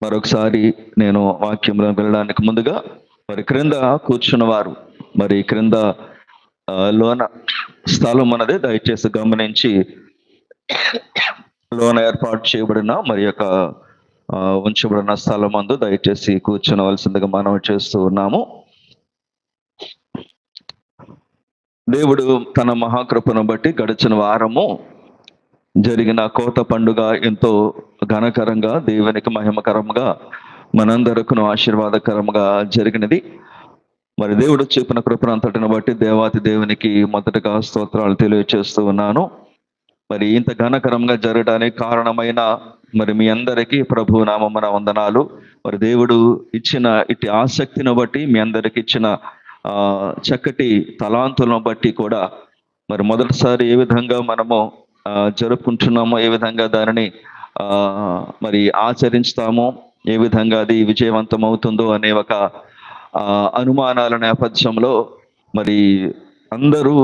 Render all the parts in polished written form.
మరొకసారి నేను వాక్యంలో వెళ్ళడానికి ముందుగా మరి క్రింద కూర్చున్నవారు మరి క్రింద లోన స్థలం అన్నది దయచేసి గమనించి లోన ఏర్పాటు చేయబడిన మరి యొక్క ఉంచబడిన స్థలం అందు దయచేసి కూర్చునవలసిందిగా మనం చేస్తూ ఉన్నాము. దేవుడు తన మహాకృపను బట్టి గడిచిన వారము జరిగిన కోత పండుగ ఎంతో ఘనకరంగా, దేవునికి మహిమకరంగా, మనందరికీ ఆశీర్వాదకరంగా జరిగినది. మరి దేవుడు చూపిన కృపను అంతటిని బట్టి దేవాతి దేవునికి మొదటగా స్తోత్రాలు తెలియజేస్తూ ఉన్నాను. మరి ఇంత ఘనకరంగా జరగడానికి కారణమైన మరి మీ అందరికీ ప్రభు నామమున వందనాలు. మరి దేవుడు ఇచ్చిన ఇట్టి ఆసక్తిని బట్టి, మీ అందరికి ఇచ్చిన చక్కటి తలాంతులను బట్టి కూడా మరి మొదటిసారి ఏ విధంగా మనము జరుపుకుంటున్నామో, ఏ విధంగా దానిని మరి ఆచరిస్తామో, ఏ విధంగా అది విజయవంతం అవుతుందో అనే ఒక అనుమానాల నేపథ్యంలో మరి అందరూ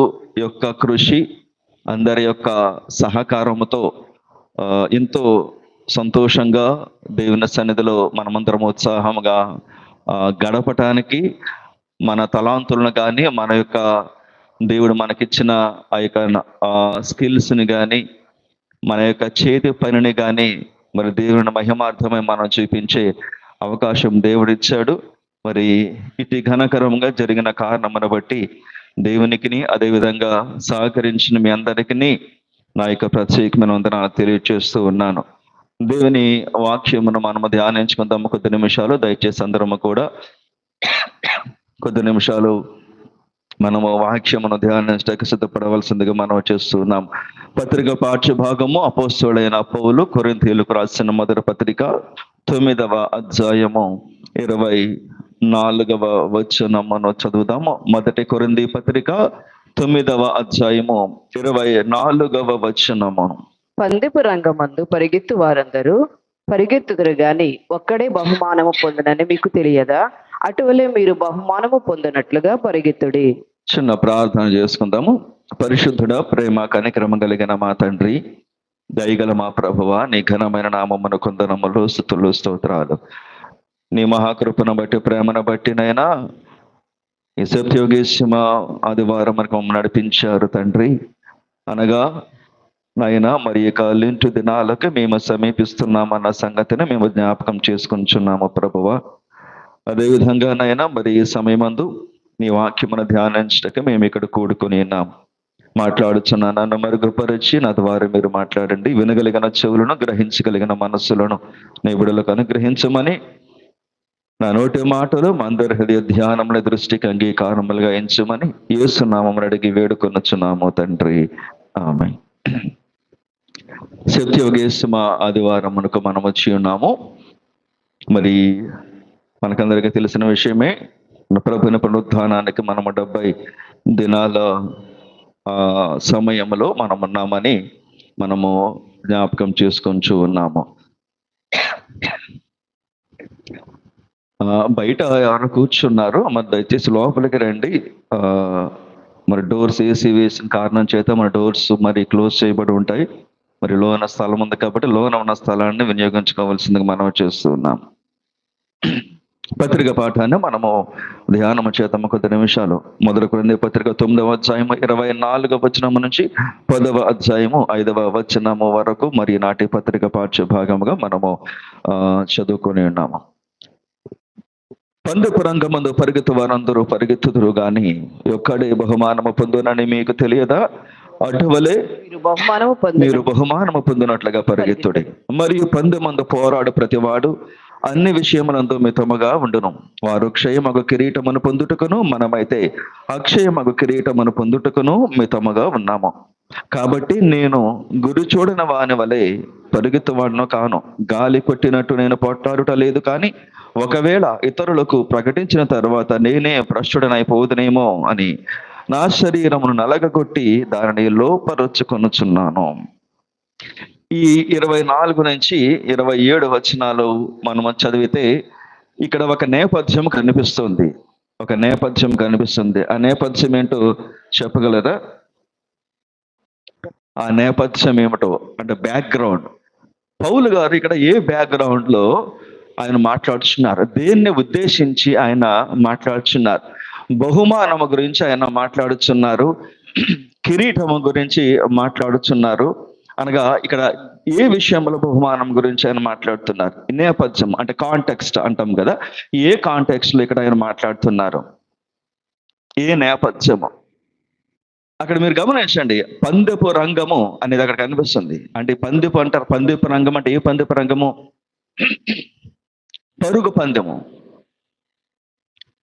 యొక్క కృషి, అందరి యొక్క సహకారంతో ఎంతో సంతోషంగా దేవుని సన్నిధిలో మనమందరం ఉత్సాహంగా గడపటానికి మన తలాంతులను కానీ, మన యొక్క దేవుడు మనకిచ్చిన ఆ యొక్క స్కిల్స్ని కానీ, మన యొక్క చేతి పనిని కానీ మరి దేవుని మహిమార్థమై మనం చూపించే అవకాశం దేవుడిచ్చాడు. మరి ఇటు ఘనకరంగా జరిగిన కారణమును బట్టి దేవునికి, అదేవిధంగా సహకరించిన మీ అందరికీ నా యొక్క ప్రత్యేకమైన వందనాలు తెలియజేస్తూ ఉన్నాను. దేవుని వాక్యమును మనము ధ్యానించుకుందాము కొద్ది నిమిషాలు. దయచేసి అందరము కూడా కొద్ది నిమిషాలు మనము వాక్యమును ధ్యానించడానికి సిద్ధపడవలసిందిగా మనం చేస్తున్నాం. పత్రిక పాఠ్య భాగము అపోస్తలుడైన పౌలు కొరింథీయులకు రాసిన మొదటి పత్రిక 9వ అధ్యాయము 24వ వచనమును చదువుదాము. మొదటి కొరింథీ పత్రిక 9వ అధ్యాయము 24వ వచనము. పందెపు రంగమందు పరిగెత్తు వారందరూ పరిగెత్తుదురు గాని ఒక్కడే బహుమానము పొందనని మీకు తెలియదా? అటువలే మీరు బహుమానము పొందినట్లుగా పరిగెత్తుడి. చిన్న ప్రార్థన చేసుకుందాము. పరిశుద్ధుడ, ప్రేమ కనికరమ కలిగిన మా తండ్రి, దయగల మా ప్రభువా, నీ ఘనమైన నామమును కొందనములు, స్తుతులు, స్తోత్రాలు. నీ మహాకృపను బట్టి, ప్రేమను బట్టి నైనా ఈ సత్యోగేశ్వమ ఆదివారం మనకు నడిపించారు తండ్రి. అనగా నైనా మరి ఇక లింటు దినాలకు మేము సమీపిస్తున్నామన్న సంగతిని మేము జ్ఞాపకం చేసుకుంటున్నాము ప్రభువా. అదేవిధంగా నైనా మరి ఈ సమయమందు నీ వాక్యమును ధ్యానించటకు మేము ఇక్కడ కూడుకుని ఉన్నాం. మాట్లాడుచున్నా నన్ను మరుగుపరిచి నా ద్వారా మీరు మాట్లాడండి. వినగలిగిన చెవులను, గ్రహించగలిగిన మనస్సులను నీ బిడ్డలకు అనుగ్రహించమని, నా నోటి మాటలు మందరి హృదయ ధ్యానముల దృష్టికి అంగీకారములుగా ఎంచమని యేసు నామమున అడిగి వేడుకొనుచున్నాము తండ్రి, ఆమేన్. సత్యోగేశ్వమ ఆదివారమునకు మనం వచ్చి ఉన్నాము. మరి మనకందరికీ తెలిసిన విషయమే, ప్రభుని పునరుద్ధానానికి మనము 70 దినాల సమయంలో మనం ఉన్నామని మనము జ్ఞాపకం చేసుకుంటూ ఉన్నాము. బయట ఎవరు కూర్చున్నారు? మరి దయచేసి లోపలికి రండి. మరి డోర్స్ ఏసీ వేసిన కారణం చేత మన డోర్స్ మరి క్లోజ్ చేయబడి ఉంటాయి. మరి లోన స్థలం ఉంది కాబట్టి లోన ఉన్న స్థలాన్ని వినియోగించుకోవాల్సిందిగా మనం చేస్తూ ఉన్నాం. పత్రిక పాఠాన్ని మనము ధ్యానము చేతము కొద్ది నిమిషాలు. మొదటి కొరింథీ పత్రిక 9వ అధ్యాయము 24వ వచనము నుంచి 10వ అధ్యాయము 5వ వచనము వరకు మరి నాటి పత్రిక పాఠ్య భాగముగా మనము చదువుకొని ఉన్నాము. పందెపు రంగమందు పరిగెత్తు వారందరూ పరిగెత్తుదురు గాని ఒక్కడే బహుమానము పొందునని మీకు తెలియదా? అటువలే మీరు బహుమానము పొందినట్లుగా పరిగెత్తుడి. మరియు పందెమందు పోరాడు ప్రతివాడు అన్ని విషయములందు మితముగా ఉండును. వారు క్షయమగు కిరీటమును పొందుటకును, మనమైతే అక్షయమగు కిరీటమును పొందుటకును మితముగా ఉన్నాము. కాబట్టి నేను గురి చూడన వాని వలె పరిగెత్తువాడును కాను. గాలి కొట్టినట్టు నేను పోట్లాడుట లేదు. కానీ ఒకవేళ ఇతరులకు ప్రకటించిన తర్వాత నేనే భ్రష్టుడనైపోదునేమో అని నా శరీరమును నలగగొట్టి దానిని లోపరుచుకొనుచున్నాను. ఈ 24 నుంచి 27 వచనాలు మనము చదివితే ఇక్కడ ఒక నేపథ్యం కనిపిస్తుంది. ఆ నేపథ్యం ఏంటో చెప్పగలరా? ఆ నేపథ్యం ఏమిటో అంటే బ్యాక్గ్రౌండ్. పౌలు గారు ఇక్కడ ఏ బ్యాక్గ్రౌండ్లో ఆయన మాట్లాడుచున్నారు. దేన్ని ఉద్దేశించి ఆయన మాట్లాడుచున్నారు? బహుమానము గురించి ఆయన మాట్లాడుచున్నారు, కిరీటము గురించి మాట్లాడుచున్నారు. అనగా ఇక్కడ ఏ విషయంలో బహుమానం గురించి ఆయన మాట్లాడుతున్నారు? నేపథ్యం అంటే కాంటెక్స్ట్ అంటాం కదా, ఏ కాంటెక్స్ట్ లో ఇక్కడ ఆయన మాట్లాడుతున్నారు? ఏ నేపథ్యము? అక్కడ మీరు గమనించండి, పందెపు రంగము అనేది అక్కడ కనిపిస్తుంది. అంటే పందెపు అంటారు. పందెపు రంగం అంటే ఏ పందెపు రంగము? పరుగు పందెము.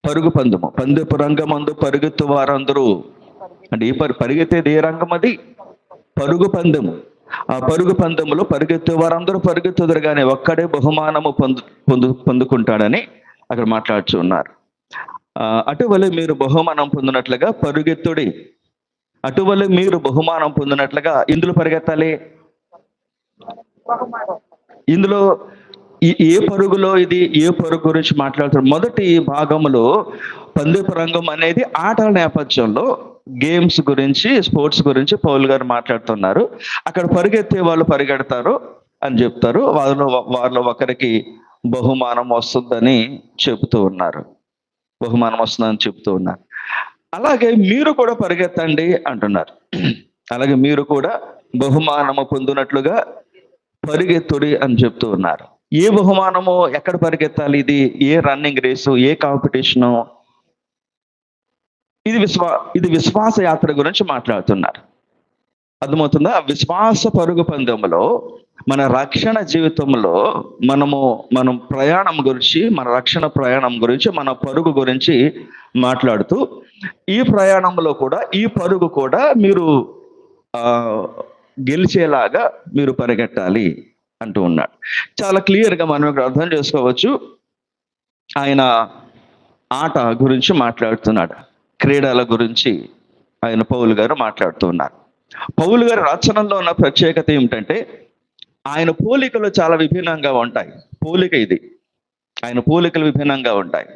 పరుగు పందెము. పందెపు రంగమందు పరుగెత్తు వారందరూ అంటే ఏ పరిగెత్తేది ఏ రంగం? అది పరుగు పందెము. ఆ పరుగు పందెములో పరిగెత్తే వారందరూ పరిగెత్తుదురు కానీ ఒక్కడే బహుమానము పొందుకుంటాడని అక్కడ మాట్లాడుతూ ఉన్నారు. అటువలే మీరు బహుమానం పొందినట్లుగా పరుగెత్తుడి. అటువలే మీరు బహుమానం పొందినట్లుగా ఇందులో పరిగెత్తాలి. ఇందులో ఏ పరుగులో ఇది ఏ పరుగు గురించి మాట్లాడుతారు? మొదటి భాగంలో పందెపు రంగం అనేది ఆటల నేపథ్యంలో గేమ్స్ గురించి, స్పోర్ట్స్ గురించి పౌలు గారు మాట్లాడుతున్నారు. అక్కడ పరిగెత్తే వాళ్ళు పరిగెడతారు అని చెప్తారు. వారిలో ఒకరికి బహుమానం వస్తుందని చెబుతూ ఉన్నారు. బహుమానం వస్తుందని చెబుతూ ఉన్నారు. అలాగే మీరు కూడా పరిగెత్తండి అంటున్నారు. అలాగే మీరు కూడా బహుమానము పొందినట్లుగా పరిగెత్తుడి అని చెప్తూ ఉన్నారు. ఏ బహుమానము? ఎక్కడ పరిగెత్తాలి? ఇది ఏ రన్నింగ్ రేసు, ఏ కాంపిటీషను? ఇది విశ్వాస యాత్ర గురించి మాట్లాడుతున్నారు. అర్థమవుతుందా? విశ్వాస పరుగు పందెంలో మన రక్షణ జీవితంలో మనం ప్రయాణం గురించి, మన రక్షణ ప్రయాణం గురించి, మన పరుగు గురించి మాట్లాడుతూ, ఈ ప్రయాణంలో కూడా ఈ పరుగు కూడా మీరు గెలిచేలాగా మీరు పరిగెట్టాలి అంటూ ఉన్నాడు. చాలా క్లియర్గా మనం ఇక్కడ అర్థం చేసుకోవచ్చు. ఆయన ఆట గురించి మాట్లాడుతున్నాడు, క్రీడల గురించి ఆయన పౌలు గారు మాట్లాడుతూ ఉన్నారు. పౌలు గారి రచనలో ఉన్న ప్రత్యేకత ఏమిటంటే ఆయన పోలికలు చాలా విభిన్నంగా ఉంటాయి. పోలిక ఇది, ఆయన పోలికలు విభిన్నంగా ఉంటాయి.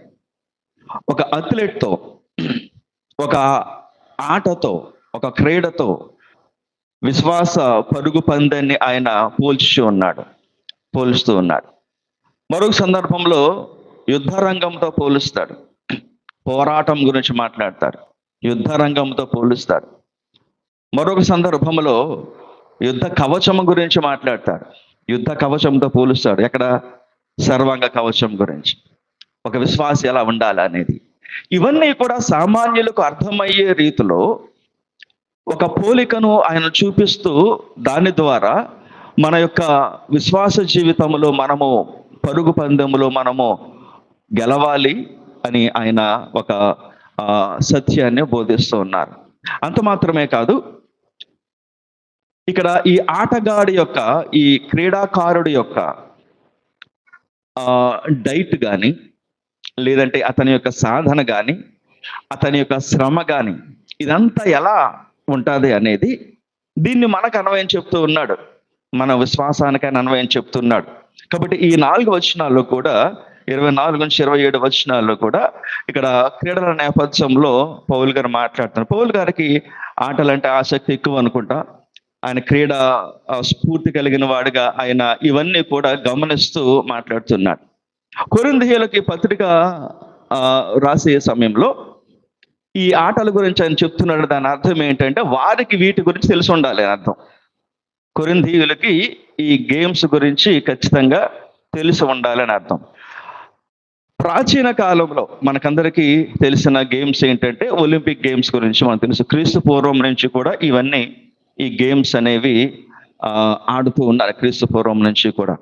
ఒక అథ్లెట్తో, ఒక ఆటతో, ఒక క్రీడతో, విశ్వాస పరుగు పందాన్ని ఆయన పోలుస్తూ ఉన్నాడు. మరొక సందర్భంలో యుద్ధ రంగంతో పోలుస్తాడు, పోరాటం గురించి మాట్లాడతాడు, యుద్ధ రంగంతో పోలుస్తాడు. మరొక సందర్భంలో యుద్ధ కవచం గురించి మాట్లాడతాడు, యుద్ధ కవచంతో పోలుస్తాడు. ఎక్కడ? సర్వాంగ కవచం గురించి, ఒక విశ్వాసి ఎలా ఉండాలి అనేది. ఇవన్నీ కూడా సామాన్యులకు అర్థమయ్యే రీతిలో ఒక పోలికను ఆయన చూపిస్తూ, దాని ద్వారా మన యొక్క విశ్వాస జీవితంలో మనము పరుగు పందెములో మనము గెలవాలి అని ఆయన ఒక సత్యాన్ని బోధిస్తూ ఉన్నారు. అంత మాత్రమే కాదు, ఇక్కడ ఈ ఆటగాడి యొక్క, ఈ క్రీడాకారుడి యొక్క డైట్ కానీ, లేదంటే అతని యొక్క సాధన కానీ, అతని యొక్క శ్రమ కానీ, ఇదంతా ఎలా ఉంటుంది అనేది దీన్ని మనకు అన్వయం చెప్తూ ఉన్నాడు, మన విశ్వాసానికి ఆయన అన్వయం చెప్తున్నాడు. కాబట్టి ఈ 4 వచనాల్లో కూడా, 24 నుంచి 27 వచనాల్లో కూడా ఇక్కడ క్రీడల నేపథ్యంలో పౌలు గారు మాట్లాడుతున్నారు. పౌలు గారికి ఆటలంటే ఆసక్తి ఎక్కువ అనుకుంటా. ఆయన క్రీడా స్ఫూర్తి కలిగిన వాడిగా ఆయన ఇవన్నీ కూడా గమనిస్తూ మాట్లాడుతున్నాడు. కొరింథీయులకి పత్రిక రాసే సమయంలో ఈ ఆటల గురించి ఆయన చెప్తున్నాడు. దాని అర్థం ఏంటంటే వారికి వీటి గురించి తెలిసి ఉండాలి అని అర్థం. కొరింథీయులకి ఈ గేమ్స్ గురించి ఖచ్చితంగా తెలిసి ఉండాలని అర్థం. ప్రాచీన కాలంలో మనకందరికీ తెలిసిన గేమ్స్ ఏంటంటే ఒలింపిక్ గేమ్స్ గురించి మనకు తెలుసు. క్రీస్తు పూర్వం నుంచి కూడా ఇవన్నీ, ఈ గేమ్స్ అనేవి ఆడుతూ ఉన్నారు క్రీస్తు పూర్వం నుంచి కూడా.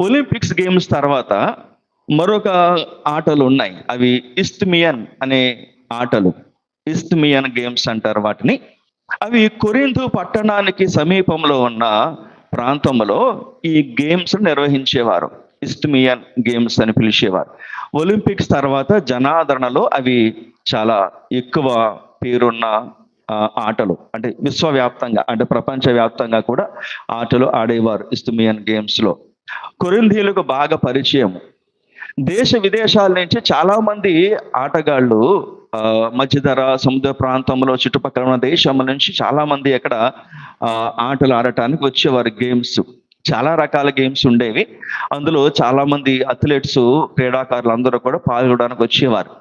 ఒలింపిక్స్ గేమ్స్ తర్వాత మరొక ఆటలు ఉన్నాయి, అవి ఇస్త్మియన్ అనే ఆటలు. ఇస్త్మియన్ గేమ్స్ అంటారు వాటిని. అవి కొరింథు పట్టణానికి సమీపంలో ఉన్న ప్రాంతంలో ఈ గేమ్స్ నిర్వహించేవారు. ఇస్త్మియన్ గేమ్స్ అని పిలిచేవారు. ఒలింపిక్స్ తర్వాత జనాదరణలో అవి చాలా ఎక్కువ పేరున్న ఆటలు. అంటే విశ్వవ్యాప్తంగా, అంటే ప్రపంచవ్యాప్తంగా కూడా ఆటలు ఆడేవారు ఇస్త్మియన్ గేమ్స్ లో. కొరింథీయులకు బాగా పరిచయం. దేశ విదేశాల నుంచి చాలా మంది ఆటగాళ్ళు మధ్యధర సముద్ర ప్రాంతంలో చుట్టుపక్కల ఉన్న దేశం నుంచి చాలా మంది అక్కడ ఆటలు ఆడటానికి వచ్చేవారు. గేమ్స్ చాలా రకాల గేమ్స్ ఉండేవి. అందులో చాలా మంది అథ్లెట్స్, క్రీడాకారులు అందరూ కూడా పాల్గొనడానికి వచ్చేవారు.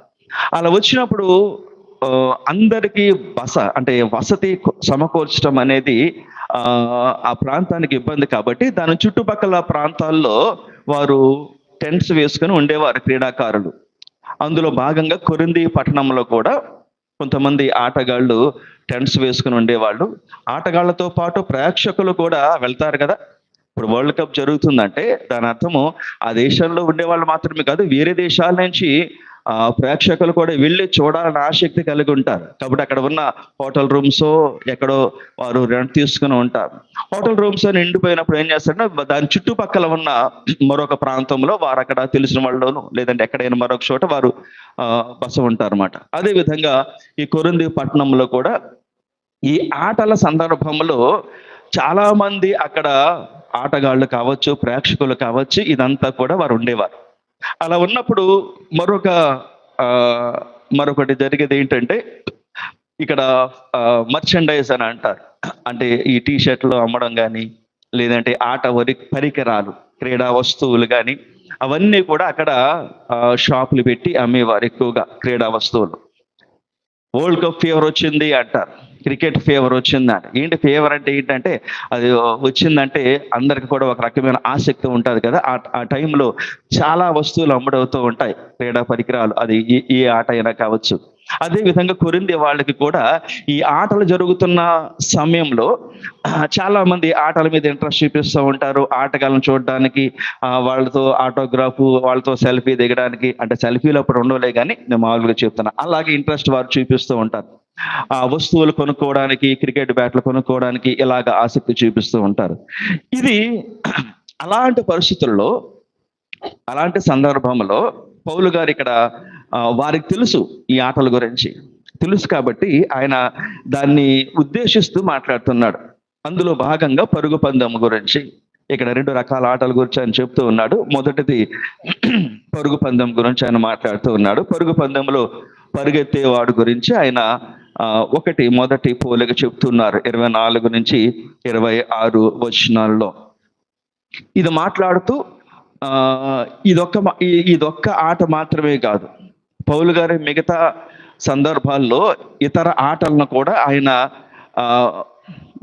అలా వచ్చినప్పుడు అందరికీ అంటే వసతి సమకూర్చడం అనేది ఆ ప్రాంతానికి ఇబ్బంది కాబట్టి దాని చుట్టుపక్కల ప్రాంతాల్లో వారు టెంట్స్ వేసుకొని ఉండేవారు క్రీడాకారులు. అందులో భాగంగా కొరింథీ పట్టణంలో కూడా కొంతమంది ఆటగాళ్ళు టెంట్స్ వేసుకుని ఉండేవాళ్ళు. ఆటగాళ్లతో పాటు ప్రేక్షకులు కూడా వెళ్తారు కదా. ఇప్పుడు వరల్డ్ కప్ జరుగుతుందంటే దాని అర్థము ఆ దేశంలో ఉండేవాళ్ళు మాత్రమే కాదు, వేరే దేశాల నుంచి ప్రేక్షకులు కూడా వెళ్ళి చూడాలని ఆసక్తి కలిగి ఉంటారు. కాబట్టి అక్కడ ఉన్న హోటల్ రూమ్స్ ఎక్కడో వారు రెంట్ తీసుకుని ఉంటారు. హోటల్ రూమ్స్ నిండిపోయినప్పుడు ఏం చేస్తారంటే దాని చుట్టుపక్కల ఉన్న మరొక ప్రాంతంలో వారు అక్కడ తెలిసిన వాళ్ళలోను లేదంటే ఎక్కడైనా మరొక చోట వారు బస ఉంటారు అన్నమాట. అదే విధంగా ఈ కొరింథీ పట్టణంలో కూడా ఈ ఆటల సందర్భంలో చాలా మంది అక్కడ ఆటగాళ్ళు కావచ్చు, ప్రేక్షకులు కావచ్చు, ఇదంతా కూడా వారు ఉండేవారు. అలా ఉన్నప్పుడు మరొకటి జరిగేది ఏంటంటే ఇక్కడ మర్చెండైజ్ అని అంటారు. అంటే ఈ టీషర్ట్లు అమ్మడం కానీ లేదంటే ఆట పరికరాలు, క్రీడా వస్తువులు కానీ అవన్నీ కూడా అక్కడ షాపులు పెట్టి అమ్మేవారు ఎక్కువగా క్రీడా వస్తువులు. వరల్డ్ కప్ ఫీవర్ వచ్చింది అంటారు, క్రికెట్ ఫీవర్ వచ్చిందంట. ఏంటి ఫీవర్ అంటే ఏంటంటే అది వచ్చిందంటే అందరికి కూడా ఒక రకమైన ఆసక్తి ఉంటుంది కదా. ఆ టైంలో చాలా వస్తువులు అమ్ముడవుతూ ఉంటాయి, క్రీడా పరికరాలు, అది ఏ ఆట అయినా కావచ్చు. అదే విధంగా కొరింథీ వాళ్ళకి కూడా ఈ ఆటలు జరుగుతున్న సమయంలో చాలా మంది ఆటల మీద ఇంట్రెస్ట్ చూపిస్తూ ఉంటారు. ఆటగాళ్ళని చూడడానికి, వాళ్ళతో ఆటోగ్రాఫ్, వాళ్ళతో సెల్ఫీ దిగడానికి, అంటే సెల్ఫీలు అప్పుడు ఉండవులే కానీ నేను మామూలుగా చెప్తున్నా, అలాగే ఇంట్రెస్ట్ వారు చూపిస్తూ ఉంటారు. ఆ వస్తువులు కొనుక్కోవడానికి, క్రికెట్ బ్యాట్లు కొనుక్కోవడానికి ఇలాగ ఆసక్తి చూపిస్తూ ఉంటారు. ఇది అలాంటి పరిస్థితుల్లో, అలాంటి సందర్భంలో పౌలు గారు ఇక్కడ వారికి తెలుసు, ఈ ఆటల గురించి తెలుసు కాబట్టి ఆయన దాన్ని ఉద్దేశిస్తూ మాట్లాడుతున్నాడు. అందులో భాగంగా పరుగు పందెం గురించి ఇక్కడ 2 రకాల ఆటల గురించి ఆయన చెప్తూ ఉన్నాడు. మొదటిది పరుగు పందెం గురించి ఆయన మాట్లాడుతూ ఉన్నాడు. పరుగు పందెంలో పరుగెత్తేవాడు గురించి ఆయన మొదటి పోలిక చెప్తున్నారు 24 నుంచి 26 వచనాల్లో. ఇది మాట్లాడుతూ ఇదొక్క ఆట మాత్రమే కాదు, పౌలు గారి మిగతా సందర్భాల్లో ఇతర ఆటలను కూడా ఆయన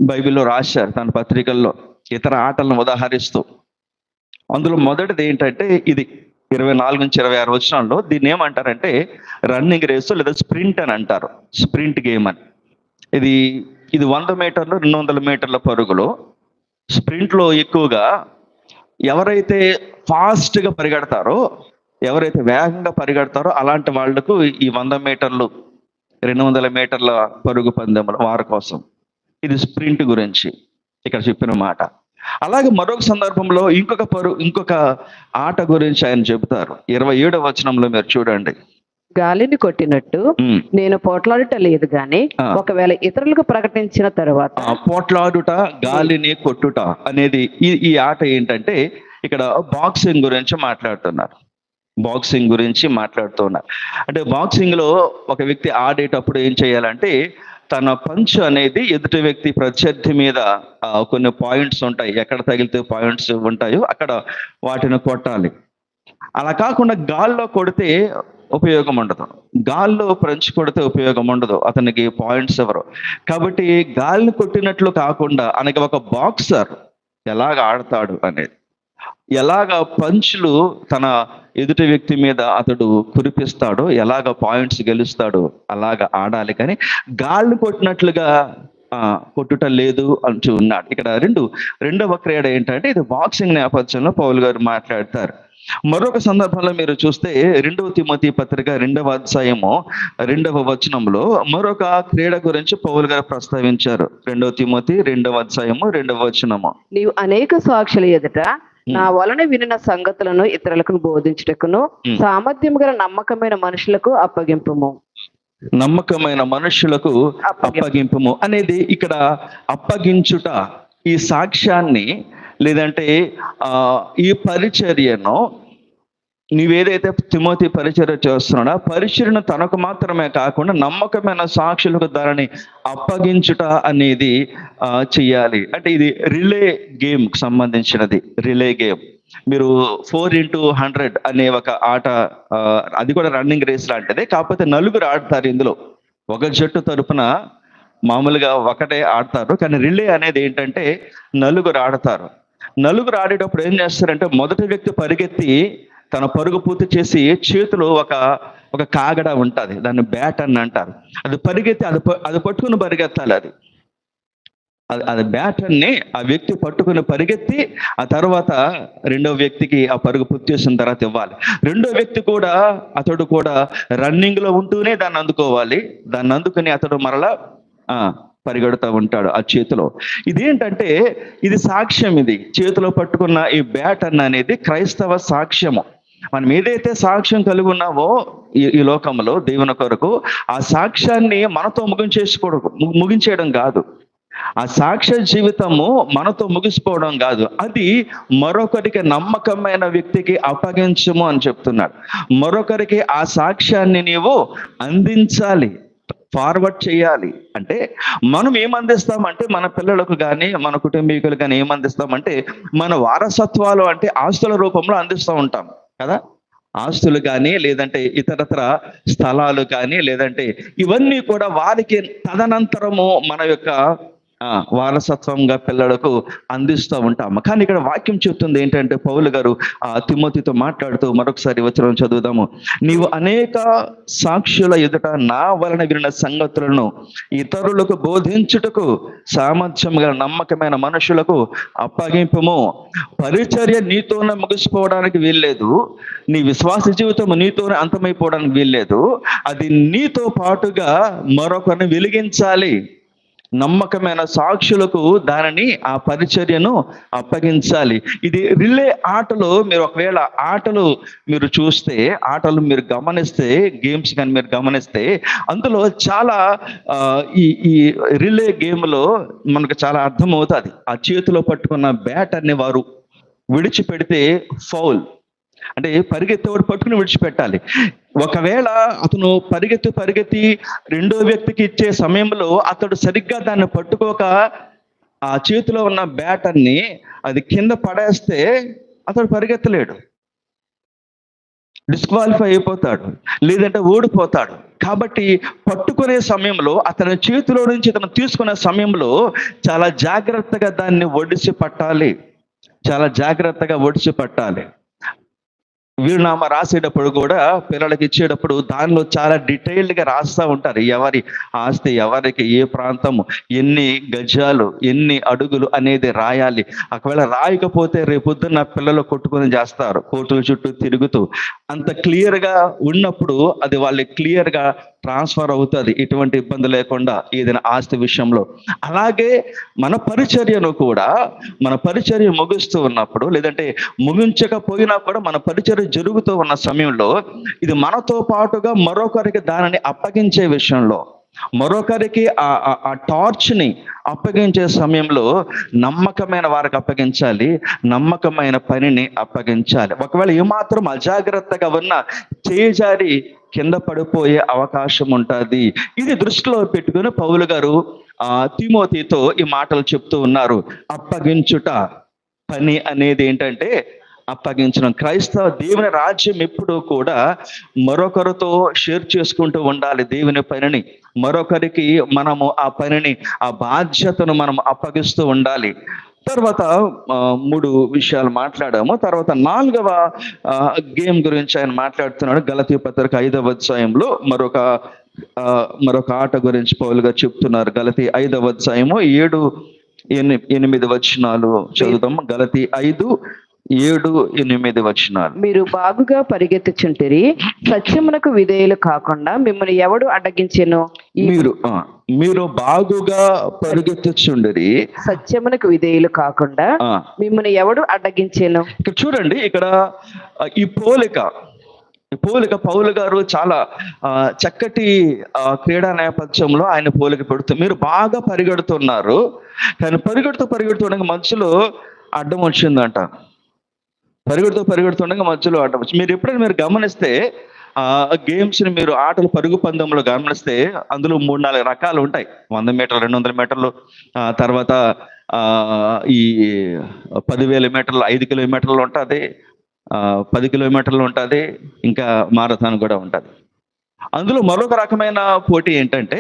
బైబిల్లో రాశారు, తన పత్రికల్లో ఇతర ఆటలను ఉదాహరిస్తూ. అందులో మొదటిది ఏంటంటే ఇది 24 నుంచి 26 వచనాల్లో దీన్ని ఏమంటారంటే రన్నింగ్ రేసు లేదా స్ప్రింట్ అని అంటారు. స్ప్రింట్ గేమ్ అని. ఇది 100 మీటర్లు 200 మీటర్ల పరుగులో స్ప్రింట్లో ఎక్కువగా ఎవరైతే ఫాస్ట్గా పరిగెడతారో, ఎవరైతే వేగంగా పరిగెడతారో అలాంటి వాళ్లకు ఈ 100 మీటర్లు 200 మీటర్ల పరుగు పందెములు వారి కోసం. ఇది స్ప్రింట్ గురించి ఇక్కడ చెప్పిన మాట. అలాగే మరొక సందర్భంలో ఇంకొక ఆట గురించి ఆయన చెబుతారు. 27వ వచనంలో మీరు చూడండి. గాలిని కొట్టినట్టు నేను పోట్లాడుట లేదు గాని ఒకవేళ ఇతరులకు ప్రకటించిన తర్వాత. పోట్లాడుట, గాలిని కొట్టుట అనేది ఈ ఆట ఏంటంటే ఇక్కడ బాక్సింగ్ గురించి మాట్లాడుతున్నారు. బాక్సింగ్ గురించి మాట్లాడుతున్నారు. అంటే బాక్సింగ్ లో ఒక వ్యక్తి ఆడేటప్పుడు ఏం చేయాలంటే తన పంచ్ అనేది ఎదుటి వ్యక్తి ప్రత్యర్థి మీద కొన్ని పాయింట్స్ ఉంటాయి, ఎక్కడ తగిలితే పాయింట్స్ ఉంటాయో అక్కడ వాటిని కొట్టాలి. అలా కాకుండా గాల్లో కొడితే ఉపయోగం ఉండదు, గాల్లో పంచ్ కొడితే ఉపయోగం ఉండదు, అతనికి పాయింట్స్ ఎవరు. కాబట్టి గాలిని కొట్టినట్లు కాకుండా అనగా ఒక బాక్సర్ ఎలాగ ఆడతాడు అనేది, ఎలాగ పంచ్లు తన ఎదుటి వ్యక్తి మీద అతడు కురిపిస్తాడో, ఎలాగ పాయింట్స్ గెలుస్తాడో అలాగ ఆడాలి. కానీ గాలిని కొట్టినట్లుగా కొట్టుట లేదు అంటూ ఉన్నాడు. ఇక్కడ రెండవ క్రీడ ఏంటంటే ఇది బాక్సింగ్ నేపథ్యంలో పౌలు గారు మాట్లాడతారు. మరొక సందర్భంలో మీరు చూస్తే 2వ తిమోతి పత్రిక 2వ అధ్యాయము 2వ వచనంలో మరొక క్రీడ గురించి పౌలు గారు ప్రస్తావించారు. 2వ తిమోతి 2వ అధ్యాయము 2వ వచనము. నీవు అనేక సాక్షుల ఎదుట నా వలన వినిన సంగతులను ఇతరులకు బోధించుటకును సామర్థ్యం గల నమ్మకమైన మనుషులకు అప్పగింపుము. నమ్మకమైన మనుషులకు అప్పగింపుము అనేది ఇక్కడ అప్పగించుట, ఈ సాక్ష్యాన్ని లేదంటే ఈ పరిచర్యను నీవేదైతే తిమోతి పరిచర్య చేస్తున్నాడో ఆ పరిచర్యను తనకు మాత్రమే కాకుండా నమ్మకమైన సాక్షులకు దానిని అప్పగించుట అనేది చెయ్యాలి. అంటే ఇది రిలే గేమ్కి సంబంధించినది. రిలే గేమ్ మీరు 4x100 అనే ఒక ఆట, అది కూడా రన్నింగ్ రేస్ లాంటిదే, కాకపోతే నలుగురు ఆడతారు ఇందులో. ఒక జట్టు తరపున మామూలుగా ఒకటే ఆడతారు, కానీ రిలే అనేది ఏంటంటే నలుగురు ఆడతారు. నలుగురు ఆడేటప్పుడు ఏం చేస్తారంటే మొదటి వ్యక్తి పరిగెత్తి తన పరుగు పూర్తి చేసి చేతిలో ఒక కాగడ ఉంటుంది, దాన్ని బ్యాట్ అని అంటారు. అది పరిగెత్తి అది పట్టుకుని పరిగెత్తాలి. అది బ్యాటర్ని ఆ వ్యక్తి పట్టుకుని పరిగెత్తి ఆ తర్వాత రెండో వ్యక్తికి ఆ పరుగు పూర్తి చేసిన తర్వాత ఇవ్వాలి. రెండో వ్యక్తి కూడా అతడు కూడా రన్నింగ్ లో ఉంటూనే దాన్ని అందుకోవాలి. దాన్ని అందుకుని అతడు మరలా పరిగెడుతూ ఉంటాడు ఆ చేతిలో. ఇదేంటంటే ఇది సాక్ష్యం. ఇది చేతిలో పట్టుకున్న ఈ బ్యాటర్న్ అనేది క్రైస్తవ సాక్ష్యము. మనం ఏదైతే సాక్ష్యం కలిగి ఉన్నామో ఈ లోకంలో దేవుని కొరకు, ఆ సాక్ష్యాన్ని మనతో ముగించేయడం కాదు. ఆ సాక్ష్య జీవితము మనతో ముగిసిపోవడం కాదు, అది మరొకరికి నమ్మకమైన వ్యక్తికి అప్పగించము అని చెప్తున్నాడు. మరొకరికి ఆ సాక్ష్యాన్ని నీవు అందించాలి, ఫార్వర్డ్ చేయాలి. అంటే మనం ఏమందిస్తామంటే మన పిల్లలకు కానీ మన కుటుంబీకులు కానీ ఏమందిస్తామంటే మన వారసత్వాలు అంటే ఆస్తుల రూపంలో అందిస్తూ ఉంటాం కదా. ఆస్తులు కానీ లేదంటే ఇతరత్ర స్థలాలు కానీ లేదంటే ఇవన్నీ కూడా వారికి తదనంతరము మన యొక్క వారసత్వంగా పిల్లలకు అందిస్తూ ఉంటాము. కానీ ఇక్కడ వాక్యం చెప్తుంది ఏంటంటే పౌలు గారు తిమోతితో మాట్లాడుతూ మరొకసారి వచనం చదువుదాము. నీవు అనేక సాక్షుల ఎదుట నా వలన వినిన సంగతులను ఇతరులకు బోధించుటకు సామర్థ్యం గల నమ్మకమైన మనుషులకు అప్పగింపుము. పరిచర్య నీతోనే ముగిసిపోవడానికి వీల్లేదు, నీ విశ్వాస జీవితం నీతోనే అంతమైపోవడానికి వీల్లేదు. అది నీతో పాటుగా మరొకరిని వెలిగించాలి. నమ్మకమైన సాక్షులకు దానిని ఆ పరిచర్యను అప్పగించాలి. ఇది రిలే ఆటలు. మీరు ఒకవేళ ఆటలు మీరు చూస్తే, ఆటలు మీరు గమనిస్తే, గేమ్స్ కానీ మీరు గమనిస్తే అందులో చాలా ఈ రిలే గేమ్లో మనకు చాలా అర్థమవుతుంది. ఆ చేతిలో పట్టుకున్న బ్యాట్ అనే వారు విడిచిపెడితే ఫౌల్, అంటే పరిగెత్తేవాడు పట్టుకుని విడిచిపెట్టాలి. ఒకవేళ అతను పరిగెత్తి రెండో వ్యక్తికి ఇచ్చే సమయంలో అతడు సరిగ్గా దాన్ని పట్టుకోక ఆ చేతిలో ఉన్న బ్యాటర్ని అది కింద పడేస్తే అతడు పరిగెత్తలేడు, డిస్క్వాలిఫై అయిపోతాడు, లేదంటే ఓడిపోతాడు. కాబట్టి పట్టుకునే సమయంలో అతని చేతిలో నుంచి అతను తీసుకునే సమయంలో చాలా జాగ్రత్తగా దాన్ని ఒడిసి పట్టాలి, చాలా జాగ్రత్తగా ఒడిసి పట్టాలి. వీరునామా రాసేటప్పుడు కూడా పిల్లలకి ఇచ్చేటప్పుడు దానిలో చాలా డీటెయిల్డ్గా రాస్తూ ఉంటారు. ఎవరి ఆస్తి, ఎవరికి ఏ ప్రాంతము, ఎన్ని గజాలు, ఎన్ని అడుగులు అనేది రాయాలి. ఒకవేళ రాయకపోతే రేపొద్దున్న పిల్లలు కొట్టుకొని చేస్తారు, కోర్టుల చుట్టూ తిరుగుతూ. అంత క్లియర్గా ఉన్నప్పుడు అది వాళ్ళకి క్లియర్గా ట్రాన్స్ఫర్ అవుతుంది, ఎటువంటి ఇబ్బంది లేకుండా ఏదైనా ఆస్తి విషయంలో. అలాగే మన పరిచర్యను కూడా, మన పరిచర్య ముగిస్తూ ఉన్నప్పుడు లేదంటే ముగించకపోయినా కూడా మన పరిచర్య జరుగుతూ ఉన్న సమయంలో ఇది మనతో పాటుగా మరొకరికి దానిని అప్పగించే విషయంలో, మరొకరికి ఆ టార్చ్ని అప్పగించే సమయంలో నమ్మకమైన వారికి అప్పగించాలి, నమ్మకమైన పనిని అప్పగించాలి. ఒకవేళ ఏమాత్రం అజాగ్రత్తగా ఉన్న చేజారి కింద పడిపోయే అవకాశం ఉంటుంది. ఇది దృష్టిలో పెట్టుకుని పౌలు గారు తిమోతితో ఈ మాటలు చెప్తూ ఉన్నారు. అప్పగించుట పని అనేది ఏంటంటే అప్పగించడం. క్రైస్తవ దేవుని రాజ్యం ఎప్పుడూ కూడా మరొకరితో షేర్ చేసుకుంటూ ఉండాలి. దేవుని పనిని మరొకరికి మనము ఆ పనిని, ఆ బాధ్యతను మనం అప్పగిస్తూ ఉండాలి. తర్వాత 3 విషయాలు మాట్లాడాము. తర్వాత 4వ గేమ్ గురించి ఆయన మాట్లాడుతున్నాడు. గలతీ పత్రిక 5వ అధ్యాయంలో మరొక ఆట గురించి పౌలుగా చెప్తున్నారు. గలతీ 5వ అధ్యాయము 7-8 వచనాలు చదువుతాము. గలతీ 5:7-8 వచనాలు. మీరు బాగుగా పరిగెత్తుచుంటిరి, సత్యమునకు విధేయులు కాకుండా మిమ్మల్ని ఎవడు అడ్డగించెను? మీరు బాగుగా పరిగెత్తుచుండిరి, సత్యమునకు విధేయులు కాకుండా మిమ్మల్ని ఎవడు అడ్డగించెను? ఇక్కడ చూడండి, ఇక్కడ ఈ పోలిక పౌలు గారు చాలా చక్కటి క్రీడా నేపథ్యంలో ఆయన పోలిక పెడుతూ, మీరు బాగా పరిగెడుతున్నారు, కానీ పరిగెడుతుండగా మధ్యలో అడ్డం వచ్చిందంట. పరిగెడుతుండగా మధ్యలో ఆట వచ్చి మీరు ఎప్పుడైనా మీరు గమనిస్తే గేమ్స్ని మీరు ఆటలు పరుగు పందెంలో గమనిస్తే అందులో 3-4 రకాలు ఉంటాయి. 100 మీటర్లు, 200 మీటర్లు, తర్వాత ఈ 10,000 మీటర్లు, 5 కిలోమీటర్లు ఉంటుంది, 10 కిలోమీటర్లు ఉంటుంది, ఇంకా మారథాన్ కూడా ఉంటుంది. అందులో మరొక రకమైన పోటీ ఏంటంటే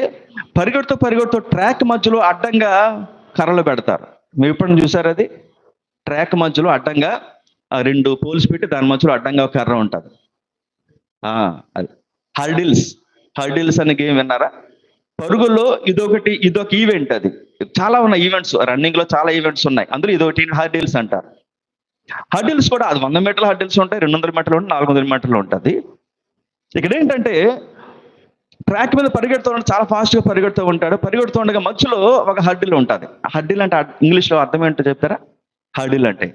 పరిగెడుతూ ట్రాక్ మధ్యలో అడ్డంగా కర్రలు పెడతారు. మీరు ఎప్పుడైనా చూసారు అది? ట్రాక్ మధ్యలో అడ్డంగా 2 పోల్స్ పెట్టి దాని మధ్యలో అడ్డంగా కర్ర ఉంటుంది. అది హర్డిల్స్ అనే గేమ్ విన్నారా? పరుగుల్లో ఇదొక ఈవెంట్. అది చాలా ఉన్నాయి ఈవెంట్స్, రన్నింగ్ లో చాలా ఈవెంట్స్ ఉన్నాయి. అందులో ఇదొకటి హర్డిల్స్ అంటారు. హర్డిల్స్ కూడా అది 100 మీటర్ల హర్డిల్స్ ఉంటాయి, 200 మీటర్లు ఉంటాయి, 400 మీటర్లు ఉంటుంది. ఇక్కడ ఏంటంటే ట్రాక్ మీద చాలా ఫాస్ట్గా పరిగెడుతూ ఉండగా మధ్యలో ఒక హర్డిల్ ఉంటుంది. హర్డిల్ అంటే ఇంగ్లీష్లో అర్థం ఏంటో చెప్తారా? హర్డిల్ అంటే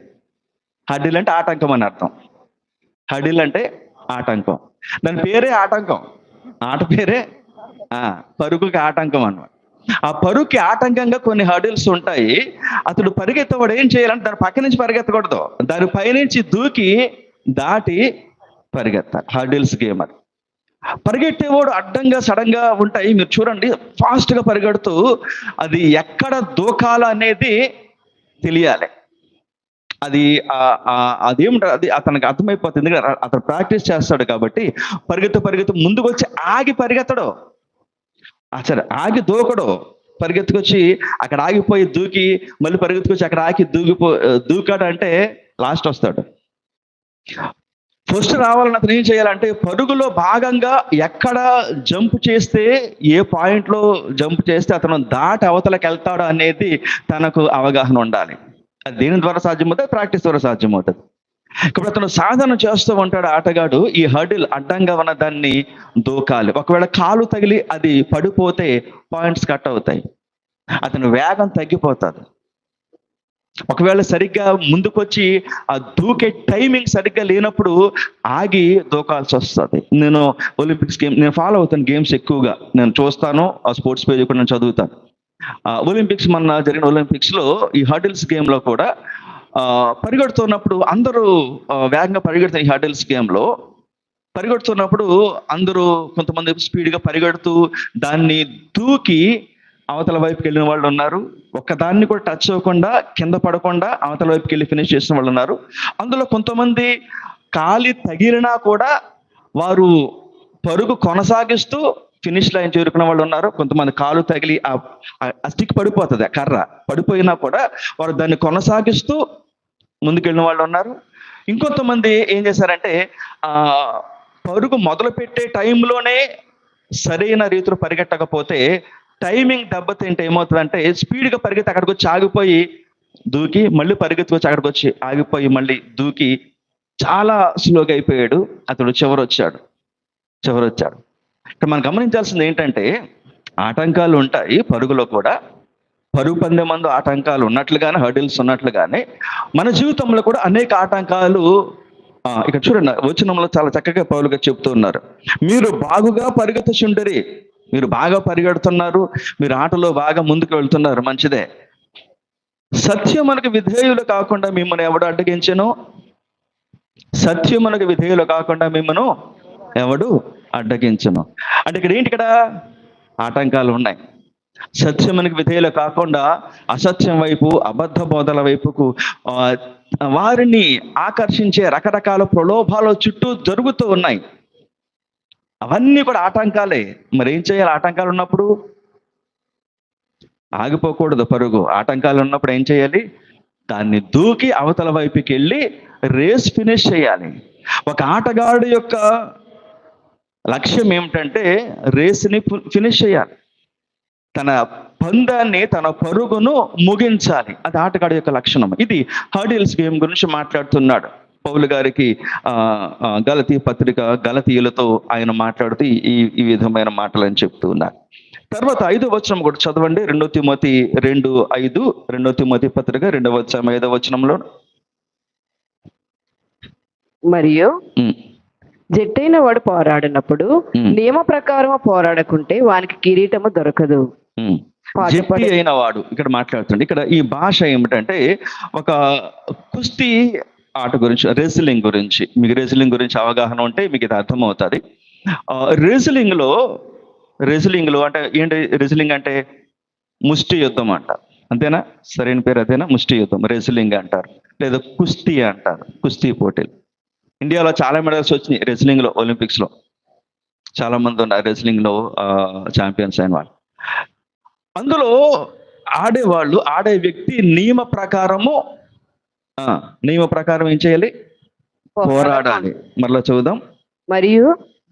ఆటంకం అని అర్థం. హర్డిల్ అంటే ఆటంకం. దాని పేరే ఆటంకం. ఆట పేరే పరుగుకి ఆటంకం అన్నమాట. ఆ పరుగుకి ఆటంకంగా కొన్ని హర్డిల్స్ ఉంటాయి. అతడు పరిగెత్తవాడు ఏం చేయాలంటే దాని పక్క నుంచి పరిగెత్తకూడదు, దాని పైనుంచి దూకి దాటి పరిగెత్తాలి. హర్డిల్స్ గేమ్ అది. పరిగెట్టేవాడు అడ్డంగా సడన్ గా ఉంటాయి. మీరు చూడండి, ఫాస్ట్ గా పరిగెడుతూ అది ఎక్కడ దూకాల అనేది తెలియాలి. అదేమిటో అది అతనికి అర్థమైపోతుంది. ఎందుకంటే అతను ప్రాక్టీస్ చేస్తాడు కాబట్టి. పరిగెత్తు ముందుకు వచ్చి ఆగి పరిగెత్తడు, సరే ఆగి దూకడు. పరిగెత్తుకొచ్చి అక్కడ ఆగిపోయి దూకి మళ్ళీ పరిగెత్తుకొచ్చి అక్కడ ఆగి దూకాడు అంటే లాస్ట్ వస్తాడు. ఫస్ట్ రావాలని అతను ఏం చేయాలంటే పరుగులో భాగంగా ఎక్కడ జంప్ చేస్తే, ఏ పాయింట్లో జంప్ చేస్తే అతను దాటి అవతలకి వెళ్తాడు అనేది తనకు అవగాహన ఉండాలి. అది దేని ద్వారా సాధ్యమవుతుంది? ప్రాక్టీస్ ద్వారా సాధ్యమవుతుంది. ఇప్పుడు అతను సాధన చేస్తూ ఉంటాడు ఆటగాడు. ఈ హర్డిల్ అడ్డంగా ఉన్న దాన్ని దూకాలి. ఒకవేళ కాలు తగిలి అది పడిపోతే పాయింట్స్ కట్ అవుతాయి, అతని వేగం తగ్గిపోతుంది. ఒకవేళ సరిగ్గా ముందుకొచ్చి ఆ దూకే టైమింగ్ సరిగ్గా లేనప్పుడు ఆగి దూకాల్సి వస్తుంది. నేను ఒలింపిక్స్ గేమ్ నేను ఫాలో అవుతాను, గేమ్స్ ఎక్కువగా నేను చూస్తాను, ఆ స్పోర్ట్స్ పేజ్ కూడా నేను చదువుతాను. ఒలింపిక్స్ మొన్న జరిగిన ఒలింపిక్స్ లో ఈ హర్డిల్స్ గేమ్ లో కూడా పరిగెడుతున్నప్పుడు అందరూ వేగంగా పరిగెడుతున్న ఈ హర్డిల్స్ గేమ్ లో పరిగెడుతున్నప్పుడు అందరూ కొంతమంది స్పీడ్గా పరిగెడుతూ దాన్ని దూకి అవతల వైపుకి వెళ్ళిన వాళ్ళు ఉన్నారు. ఒక్కదాన్ని కూడా టచ్ అవ్వకుండా కింద పడకుండా అవతల వైపుకి వెళ్ళి ఫినిష్ చేసిన వాళ్ళు ఉన్నారు. అందులో కొంతమంది కాలి తగిలినా కూడా వారు పరుగు కొనసాగిస్తూ ఫినిష్ లైన్ చేరుకున్న వాళ్ళు ఉన్నారు. కొంతమంది కాలు తగిలి ఆ స్టిక్ పడిపోతుంది, ఆ కర్ర పడిపోయినా కూడా వారు దాన్ని కొనసాగిస్తూ ముందుకెళ్ళిన వాళ్ళు ఉన్నారు. ఇంకొంతమంది ఏం చేశారంటే పరుగు మొదలు పెట్టే టైంలోనే సరైన రీతిలో పరిగెట్టకపోతే టైమింగ్ దెబ్బతింటే ఏమవుతుందంటే స్పీడ్గా పరిగెత్తి అక్కడికి వచ్చి ఆగిపోయి దూకి మళ్ళీ పరిగెత్తుకొచ్చి అక్కడికి వచ్చి ఆగిపోయి మళ్ళీ దూకి చాలా స్లోగా అయిపోయాడు. అతడు చివరొచ్చాడు. ఇక్కడ మనం గమనించాల్సింది ఏంటంటే ఆటంకాలు ఉంటాయి పరుగులో కూడా. పరుగు పందెం మందు ఆటంకాలు ఉన్నట్లుగానే, హర్డిల్స్ ఉన్నట్లుగానే మన జీవితంలో కూడా అనేక ఆటంకాలు. ఇక్కడ చూడండి, వచనంలో చాలా చక్కగా పౌలుగా చెప్తూ ఉన్నారు. మీరు బాగుగా పరిగెత్తుచుండరి, మీరు బాగా పరిగెడుతున్నారు, మీరు ఆటలో బాగా ముందుకు వెళ్తున్నారు, మంచిదే. సత్యమునకు విధేయులు కాకుండా మిమ్మల్ని ఎవడు అడ్డగించెను? సత్యమునకు విధేయులు కాకుండా మిమ్మను ఎవడు అడ్డగించను అంటే ఇక్కడ ఏంటి? ఇక్కడ ఆటంకాలు ఉన్నాయి. సత్యమునకు విధేయులు కాకుండా అసత్యం వైపు, అబద్ధ బోధల వైపుకు వారిని ఆకర్షించే రకరకాల ప్రలోభాలు చుట్టూ జరుగుతూ ఉన్నాయి. అవన్నీ కూడా ఆటంకాలే. మరి ఏం చేయాలి? ఆటంకాలు ఉన్నప్పుడు ఆగిపోకూడదు పరుగు. ఆటంకాలు ఉన్నప్పుడు ఏం చేయాలి? దాన్ని దూకి అవతల వైపుకి వెళ్ళి రేస్ ఫినిష్ చేయాలి. ఒక ఆటగాడు యొక్క లక్ష్యం ఏమిటంటే రేస్ని ఫినిష్ చేయాలి, తన పందాన్ని, తన పరుగును ముగించాలి. అది ఆటగాడి యొక్క లక్షణం. ఇది హర్డిల్స్ గేమ్ గురించి మాట్లాడుతున్నాడు పౌలు గారికి. గలతీ పత్రిక గలతీయులతో ఆయన మాట్లాడుతూ ఈ విధమైన మాటలు అని చెప్తూ ఉన్నారు. తర్వాత 5వ వచనం కూడా చదవండి. 2 తిమోతి 2:5, 2 తిమోతి పత్రిక 2వ అధ్యాయం 5వ వచనంలో. మరియు జట్టైన వాడు పోరాడినప్పుడు నియమ ప్రకారం పోరాడకుంటే వానికి కిరీటము దొరకదు. జట్టి అయిన వాడు ఇక్కడ మాట్లాడుతుంది. ఇక్కడ ఈ భాష ఏమిటంటే ఒక కుస్తీ ఆట గురించి, రెజ్లింగ్ గురించి. మీకు రెజ్లింగ్ గురించి అవగాహన ఉంటే మీకు ఇది అర్థమవుతుంది. రెజ్లింగ్ లో అంటే ఏంటి? రెజ్లింగ్ అంటే ముష్టి యుద్ధం అంటారు, అంతేనా? సరైన పేరు అదేనా? ముష్టి యుద్ధం, రెజ్లింగ్ అంటారు, లేదా కుస్తీ అంటారు, కుస్తీ పోటీలు. ఇండియాలో చాలా మెడల్స్ వచ్చినాయి రెజ్లింగ్ లో, ఒలింపిక్స్ లో చాలా మంది ఉన్నారు రెజ్లింగ్ లో ఛాంపియన్స్ అయిన వాళ్ళు. అందులో ఆడేవాళ్ళు, ఆడే వ్యక్తి నియమ ప్రకారం ఏం చేయాలి? పోరాడాలి. మరలా చూద్దాం. మరియు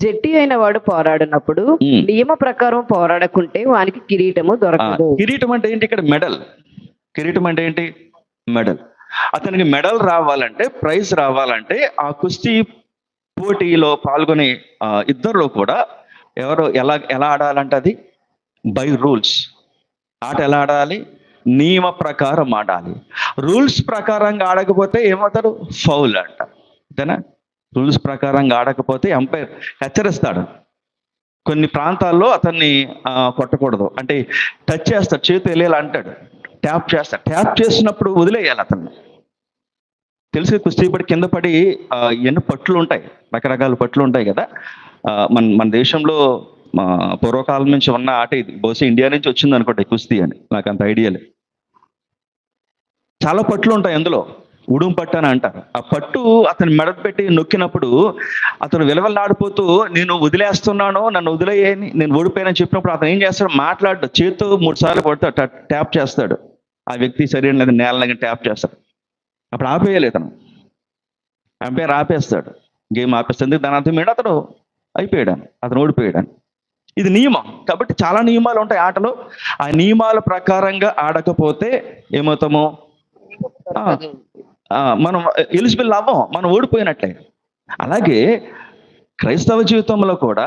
జట్టి అయిన వాడు పోరాడినప్పుడు నియమ ప్రకారం పోరాడకుంటే వానికి కిరీటము దొరకదు. కిరీటం అంటే ఏంటి? ఇక్కడ మెడల్. కిరీటం అంటే ఏంటి? మెడల్. అతనికి మెడల్ రావాలంటే, ప్రైజ్ రావాలంటే ఆ కుస్తీ పోటీలో పాల్గొనే ఇద్దరులో కూడా ఎవరు ఎలా ఆడాలంటే అది బై రూల్స్. ఆట ఎలా ఆడాలి? నియమ ప్రకారం ఆడాలి. రూల్స్ ప్రకారంగా ఆడకపోతే ఏమవుతారు? ఫౌల్ అంట, అంతేనా? రూల్స్ ప్రకారంగా ఆడకపోతే అంపైర్ హెచ్చరిస్తాడు. కొన్ని ప్రాంతాల్లో అతన్ని కొట్టకూడదు అంటే టచ్ చేస్తాడు, చేతి వెళ్ళేలా అంటాడు, ట్యాప్ చేస్తాడు. ట్యాప్ చేసినప్పుడు వదిలేయాలి అతన్ని. తెలిసి కుస్తీ పడి కింద పడి ఎన్ని పట్లు ఉంటాయి, రకరకాల పట్లు ఉంటాయి కదా. మన దేశంలో పూర్వకాలం నుంచి ఉన్న ఆట ఇది. బహుశా ఇండియా నుంచి వచ్చింది అనుకోండి కుస్తీ అని, నాకు అంత ఐడియా లేదు. చాలా పట్లు ఉంటాయి అందులో, ఉడుం పట్టు అని అంటారు. ఆ పట్టు అతను మెడ పెట్టి నొక్కినప్పుడు అతను విలవల్లాడిపోతూ నేను వదిలేస్తున్నాను, నన్ను వదిలేయని, నేను ఓడిపోయానని చెప్పినప్పుడు అతను ఏం చేస్తాడు? మాట్లాడు, చేతితో 3 సార్లు కొడతాడు, ట్యాప్ చేస్తాడు. ఆ వ్యక్తి శరీరం లేదా నేల ట్యాప్ చేస్తాడు. అప్పుడు ఆపేయాలి అతను, అంపైర్ ఆపేస్తాడు, గేమ్ ఆపేస్తుంది. దాని అర్థం ఏంటి? అతను అయిపోయాడని, అతను ఓడిపోయాడని. ఇది నియమం. కాబట్టి చాలా నియమాలు ఉంటాయి ఆటలో. ఆ నియమాల ప్రకారంగా ఆడకపోతే ఏమవుతామో? మనం ఎలిజిబుల్ అవ్వం, మనం ఓడిపోయినట్లే. అలాగే క్రైస్తవ జీవితంలో కూడా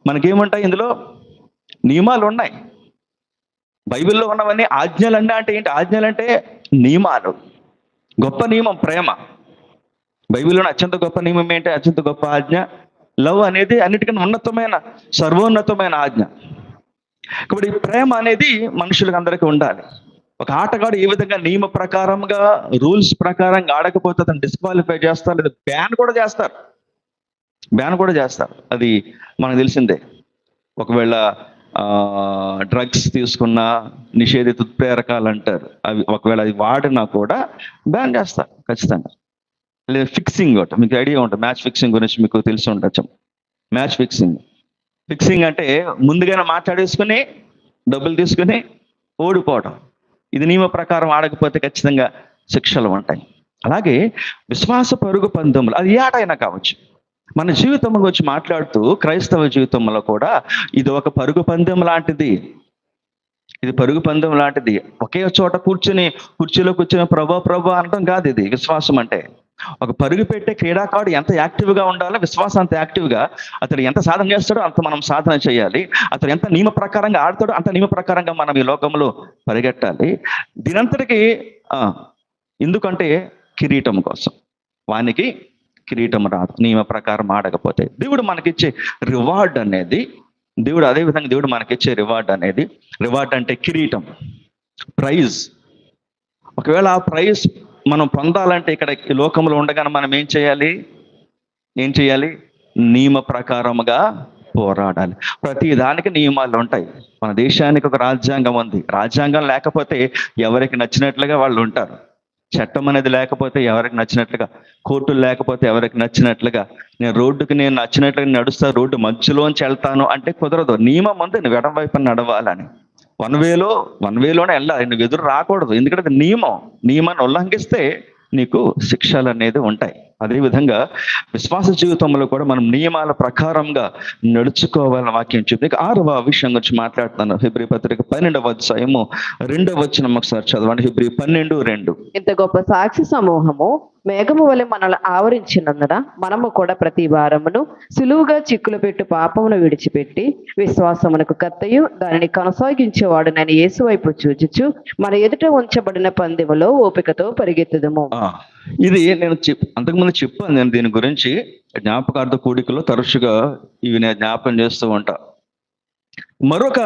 మనకేముంటాయి? ఇందులో నియమాలు ఉన్నాయి. బైబిల్లో ఉన్నవన్నీ ఆజ్ఞలు అంటే ఏంటి? ఆజ్ఞలు అంటే నియమాలు. గొప్ప నియమం ప్రేమ. బైబిల్లోని అత్యంత గొప్ప నియమం ఏంటి? అత్యంత గొప్ప ఆజ్ఞ లవ్ అనేది అన్నిటికన్నా ఉన్నతమైన, సర్వోన్నతమైన ఆజ్ఞ. కాబట్టి ప్రేమ అనేది మనుషులకు అందరికీ ఉండాలి. ఒక ఆటగాడు ఏ విధంగా నియమ ప్రకారంగా, రూల్స్ ప్రకారంగా ఆడకపోతే అతను డిస్క్వాలిఫై చేస్తారు, లేదా బ్యాన్ కూడా చేస్తారు. అది మనకు తెలిసిందే. ఒకవేళ డ్రగ్స్ తీసుకున్న, నిషేధిత ఉత్ప్రేరకాలు అంటారు, అవి ఒకవేళ అది వాడినా కూడా బ్యాన్ చేస్తారు ఖచ్చితంగా. లేదా ఫిక్సింగ్ ఒకటి మీకు ఐడియా ఉంటుంది, మ్యాచ్ ఫిక్సింగ్ గురించి మీకు తెలిసి ఉండొచ్చు. మ్యాచ్ ఫిక్సింగ్ అంటే ముందుగానే మాట్లాడేసుకుని డబ్బులు తీసుకుని ఓడిపోవడం. ఇది నియమ ప్రకారం ఆడకపోతే ఖచ్చితంగా శిక్షలు ఉంటాయి. అలాగే విశ్వాస పరుగు పందెములు, అది ఏ ఆట అయినా కావచ్చు. మన జీవితం గురించి మాట్లాడుతూ క్రైస్తవ జీవితంలో కూడా ఇది ఒక పరుగు పందెం లాంటిది. ఇది పరుగు పందెం లాంటిది. ఒకే చోట కుర్చీలో కూర్చుని ప్రభు అనడం కాదు ఇది విశ్వాసం అంటే. ఒక పరుగు పెట్టే క్రీడాకారుడు ఎంత యాక్టివ్గా ఉండాలో, విశ్వాసం అంత యాక్టివ్గా. అతడు ఎంత సాధన చేస్తాడో అంత మనం సాధన చేయాలి. అతడు ఎంత నియమ ప్రకారంగా ఆడతాడో అంత నియమ ప్రకారంగా మనం ఈ లోకంలో పరిగెట్టాలి. దీనంతటికి ఎందుకంటే కిరీటం కోసం. వానికి కిరీటం రాదు నియమ ప్రకారం ఆడకపోతే. దేవుడు మనకిచ్చే రివార్డ్ అనేది, దేవుడు మనకిచ్చే రివార్డ్ అంటే కిరీటం, ప్రైజ్. ఒకవేళ ఆ ప్రైజ్ మనం పొందాలంటే ఇక్కడ ఈ లోకంలో ఉండగానే మనం ఏం చేయాలి? నియమ ప్రకారముగా పోరాడాలి. ప్రతి దానికి నియమాలు ఉంటాయి. మన దేశానికి ఒక రాజ్యాంగం ఉంది. రాజ్యాంగం లేకపోతే ఎవరికి నచ్చినట్లుగా వాళ్ళు ఉంటారు. చట్టం అనేది లేకపోతే ఎవరికి నచ్చినట్లుగా, కోర్టులు లేకపోతే ఎవరికి నచ్చినట్లుగా, నేను నచ్చినట్లుగా నడుస్తా, రోడ్డు మధ్యలోంచి వెళ్తాను అంటే కుదరదు. నియమం ఉంది, నువ్వు ఎడం వైపు నడవాలని. వన్ వేలోనే వెళ్ళాలి, నువ్వు ఎదురు రాకూడదు. ఎందుకంటే అది నియమాన్ని ఉల్లంఘిస్తే నీకు శిక్షలు అనేది ఉంటాయి. అదేవిధంగా విశ్వాస జీవితంలో కూడా మనం నియమాల ప్రకారంగా నడుచుకోవాలని వాక్యం చెప్తే 6వ విషయం గురించి మాట్లాడుతున్నాను. హెబ్రీ పత్రిక 12వ అధ్యాయము 2వ వచనం ఒకసారి చదవండి. హెబ్రీ 12:2. ఇంత గొప్ప సాక్షి సమూహము మేఘము వలె మనల్ని ఆవరించినందున మనము కూడా ప్రతి వారమును సులువుగా చిక్కులు పెట్టు పాపమును విడిచిపెట్టి విశ్వాసమునకు కర్తయు దానిని కొనసాగించేవాడు నేను యేసు వైపు చూచుచు మన ఎదుట ఉంచబడిన పందెములో ఓపికతో పరిగెత్తుదుము. ఇది నేను అంతకుముందు చెప్పాను. నేను దీని గురించి జ్ఞాపకార్థ కూడికలో తరచుగా ఇవి నేను జ్ఞాపకం చేస్తూ ఉంటా. మరొక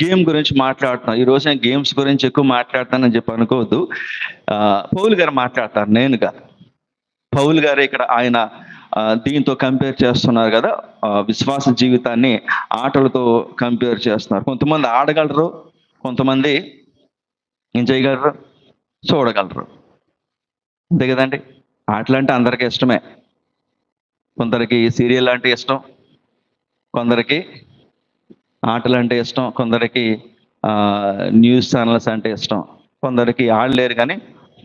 గేమ్ గురించి మాట్లాడుతున్నాను. ఈ రోజు నేను గేమ్స్ గురించి ఎక్కువ మాట్లాడతానని చెప్పి అనుకోవద్దు. పౌలు గారు మాట్లాడతారు, నేను కాదు. పౌలు గారు ఇక్కడ ఆయన దీంతో కంపేర్ చేస్తున్నారు కదా, విశ్వాస జీవితాన్ని ఆటలతో కంపేర్ చేస్తున్నారు. కొంతమంది ఆడగలరు, కొంతమంది ఏం చేయగలరు, చూడగలరు. అంతే కదండి. ఆటలు అంటే అందరికీ ఇష్టమే. కొందరికి సీరియల్ అంటే ఇష్టం, కొందరికి ఆటలు అంటే ఇష్టం, కొందరికి న్యూస్ ఛానల్స్ అంటే ఇష్టం, కొందరికి ఆడలేరు కానీ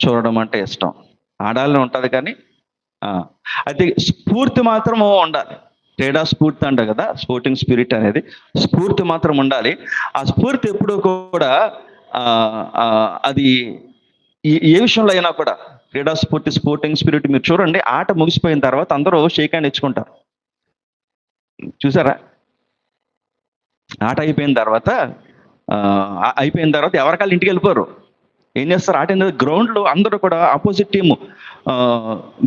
చూడడం అంటే ఇష్టం. ఆడాలని ఉంటుంది కానీ అయితే స్ఫూర్తి మాత్రం ఉండాలి. క్రీడా స్ఫూర్తి అంటారు కదా, స్పోర్టింగ్ స్పిరిట్ అనేది స్ఫూర్తి మాత్రం ఉండాలి. ఆ స్ఫూర్తి ఎప్పుడూ కూడా అది ఏ విషయంలో అయినా కూడా క్రీడా స్ఫూర్తి, స్పోర్టింగ్ స్పిరిట్ మీరు చూడండి, ఆట ముగిసిపోయిన తర్వాత అందరూ షేక్ హ్యాండ్ ఇచ్చుకుంటారు. చూసారా? ఆట అయిపోయిన తర్వాత ఎవరికాళ్ళు ఇంటికి వెళ్ళిపోరు. ఏం చేస్తారు, ఆట గ్రౌండ్లో అందరూ కూడా ఆపోజిట్ టీము,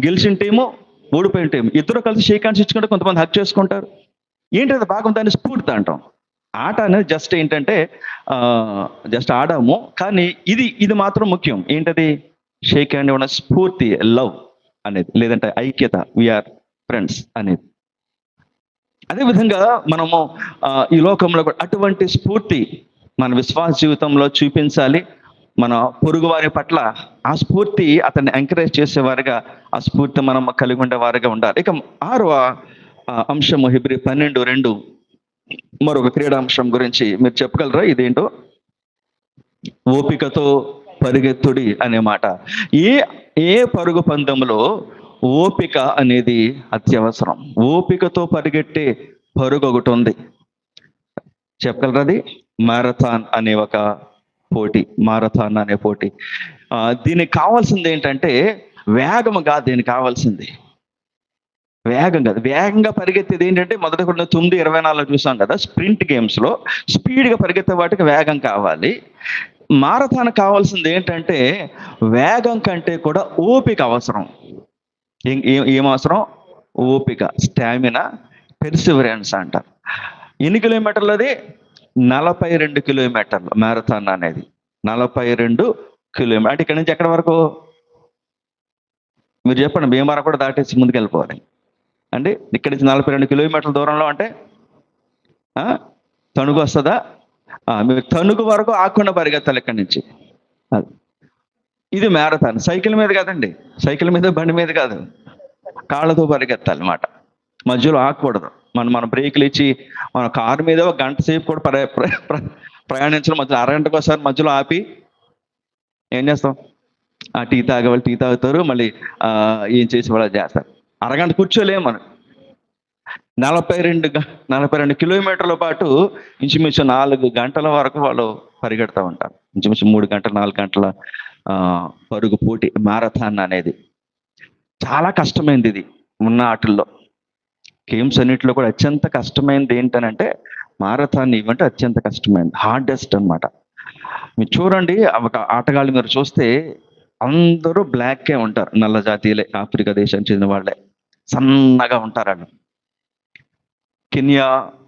గెలిచిన టీము, ఓడిపోయిన టీము ఇద్దరు కలిసి షేక్ హ్యాండ్స్ ఇచ్చుకుంటే కొంతమంది హక్ చేసుకుంటారు. ఏంటది భాగం, దాన్ని స్ఫూర్తి అంటాం. ఆట అనేది జస్ట్ ఏంటంటే జస్ట్ ఆడాము, కానీ ఇది మాత్రం ముఖ్యం. ఏంటది, షేక్ హ్యాండ్ ఉన్న స్ఫూర్తి, లవ్ అనేది, లేదంటే ఐక్యత, వీఆర్ ఫ్రెండ్స్ అనేది. అదేవిధంగా మనము ఈ లోకంలో కూడా అటువంటి స్ఫూర్తి మన విశ్వాస జీవితంలో చూపించాలి. మన పొరుగువారి పట్ల ఆ స్ఫూర్తి అతన్ని ఎంకరేజ్ చేసేవారుగా, ఆ స్ఫూర్తి మనం కలిగి ఉండేవారుగా ఉండాలి. ఇక 6వ అంశము హెబ్రీ 12:2 మరొక క్రీడాంశం గురించి మీరు చెప్పగలరా? ఇదేంటో, ఓపికతో పరిగెత్తుడి అనే మాట. ఏ పరుగు పందెంలో ఓపిక అనేది అత్యవసరం. ఓపికతో పరిగెట్టే పరుగు ఒకటి ఉంది, చెప్పగలరా? అది మారథాన్ అనే ఒక పోటీ, మారథాన్ అనే పోటీ. దీనికి కావాల్సింది ఏంటంటే వేగం కాదు, దీనికి కావాల్సింది వేగం కాదు. వేగంగా పరిగెత్తేది ఏంటంటే మొదటి 9:24 చూసాం కదా, స్ప్రింట్ గేమ్స్లో స్పీడ్గా పరిగెత్తే వాటికి వేగం కావాలి. మారథాన్ కావాల్సింది ఏంటంటే వేగం కంటే కూడా ఓపిక అవసరం. ఏం అవసరం? ఓపిక, స్టామినా, పెర్సివరెన్స్ అంటారు. ఎన్ని కిలోమీటర్లు అది? 42 కిలోమీటర్లు మ్యారథాన్ అనేది. 42 కిలోమీటర్ అంటే ఇక్కడ నుంచి ఎక్కడి వరకు మీరు చెప్పండి. భీమవరం కూడా దాటేసి ముందుకు వెళ్ళిపోవాలి అంటే ఇక్కడి నుంచి 42 కిలోమీటర్ల దూరంలో అంటే తణుకు వస్తుందా? మీరు తణుకు వరకు ఆకుండా పరిగెత్తాలి ఇక్కడి నుంచి. ఇది మ్యారథాన్. సైకిల్ మీద కాదండి, సైకిల్ మీద, బండి మీద కాదు, కాళ్ళతో పరిగెత్తాలి అన్నమాట. మధ్యలో ఆగకూడదు. మన బ్రేకులు ఇచ్చి మన కారు మీద ఒక గంట సేపు కూడా ప్రయాణించడం, మధ్యలో అరగంటకు ఒకసారి మధ్యలో ఆపి ఏం చేస్తాం? టీ తాగేవాళ్ళు టీ తాగుతారు, మళ్ళీ ఏం చేసి వాళ్ళు చేస్తారు. అరగంట కూర్చోలేము మనం. 42 కిలోమీటర్ల పాటు ఇంచుమించు 4 గంటల వరకు వాళ్ళు పరిగెడుతూ ఉంటారు. ఇంచుమించు 3 గంటల 4 గంటల పరుగు పోటీ మారథాన్ అనేది. చాలా కష్టమైనది ఇది. ఉన్న ఆటల్లో, గేమ్స్ అన్నింటిలో కూడా అత్యంత కష్టమైనది ఏంటనంటే మారథాన్ ఇవంటే అత్యంత కష్టమైనది, హార్డెస్ట్ అనమాట. మీరు చూడండి, ఒక ఆటగాళ్ళు మీరు చూస్తే అందరూ బ్లాక్కే ఉంటారు, నల్ల జాతీయులే, ఆఫ్రికా దేశానికి చెందిన వాళ్ళే, సన్నగా ఉంటారు. వాళ్ళు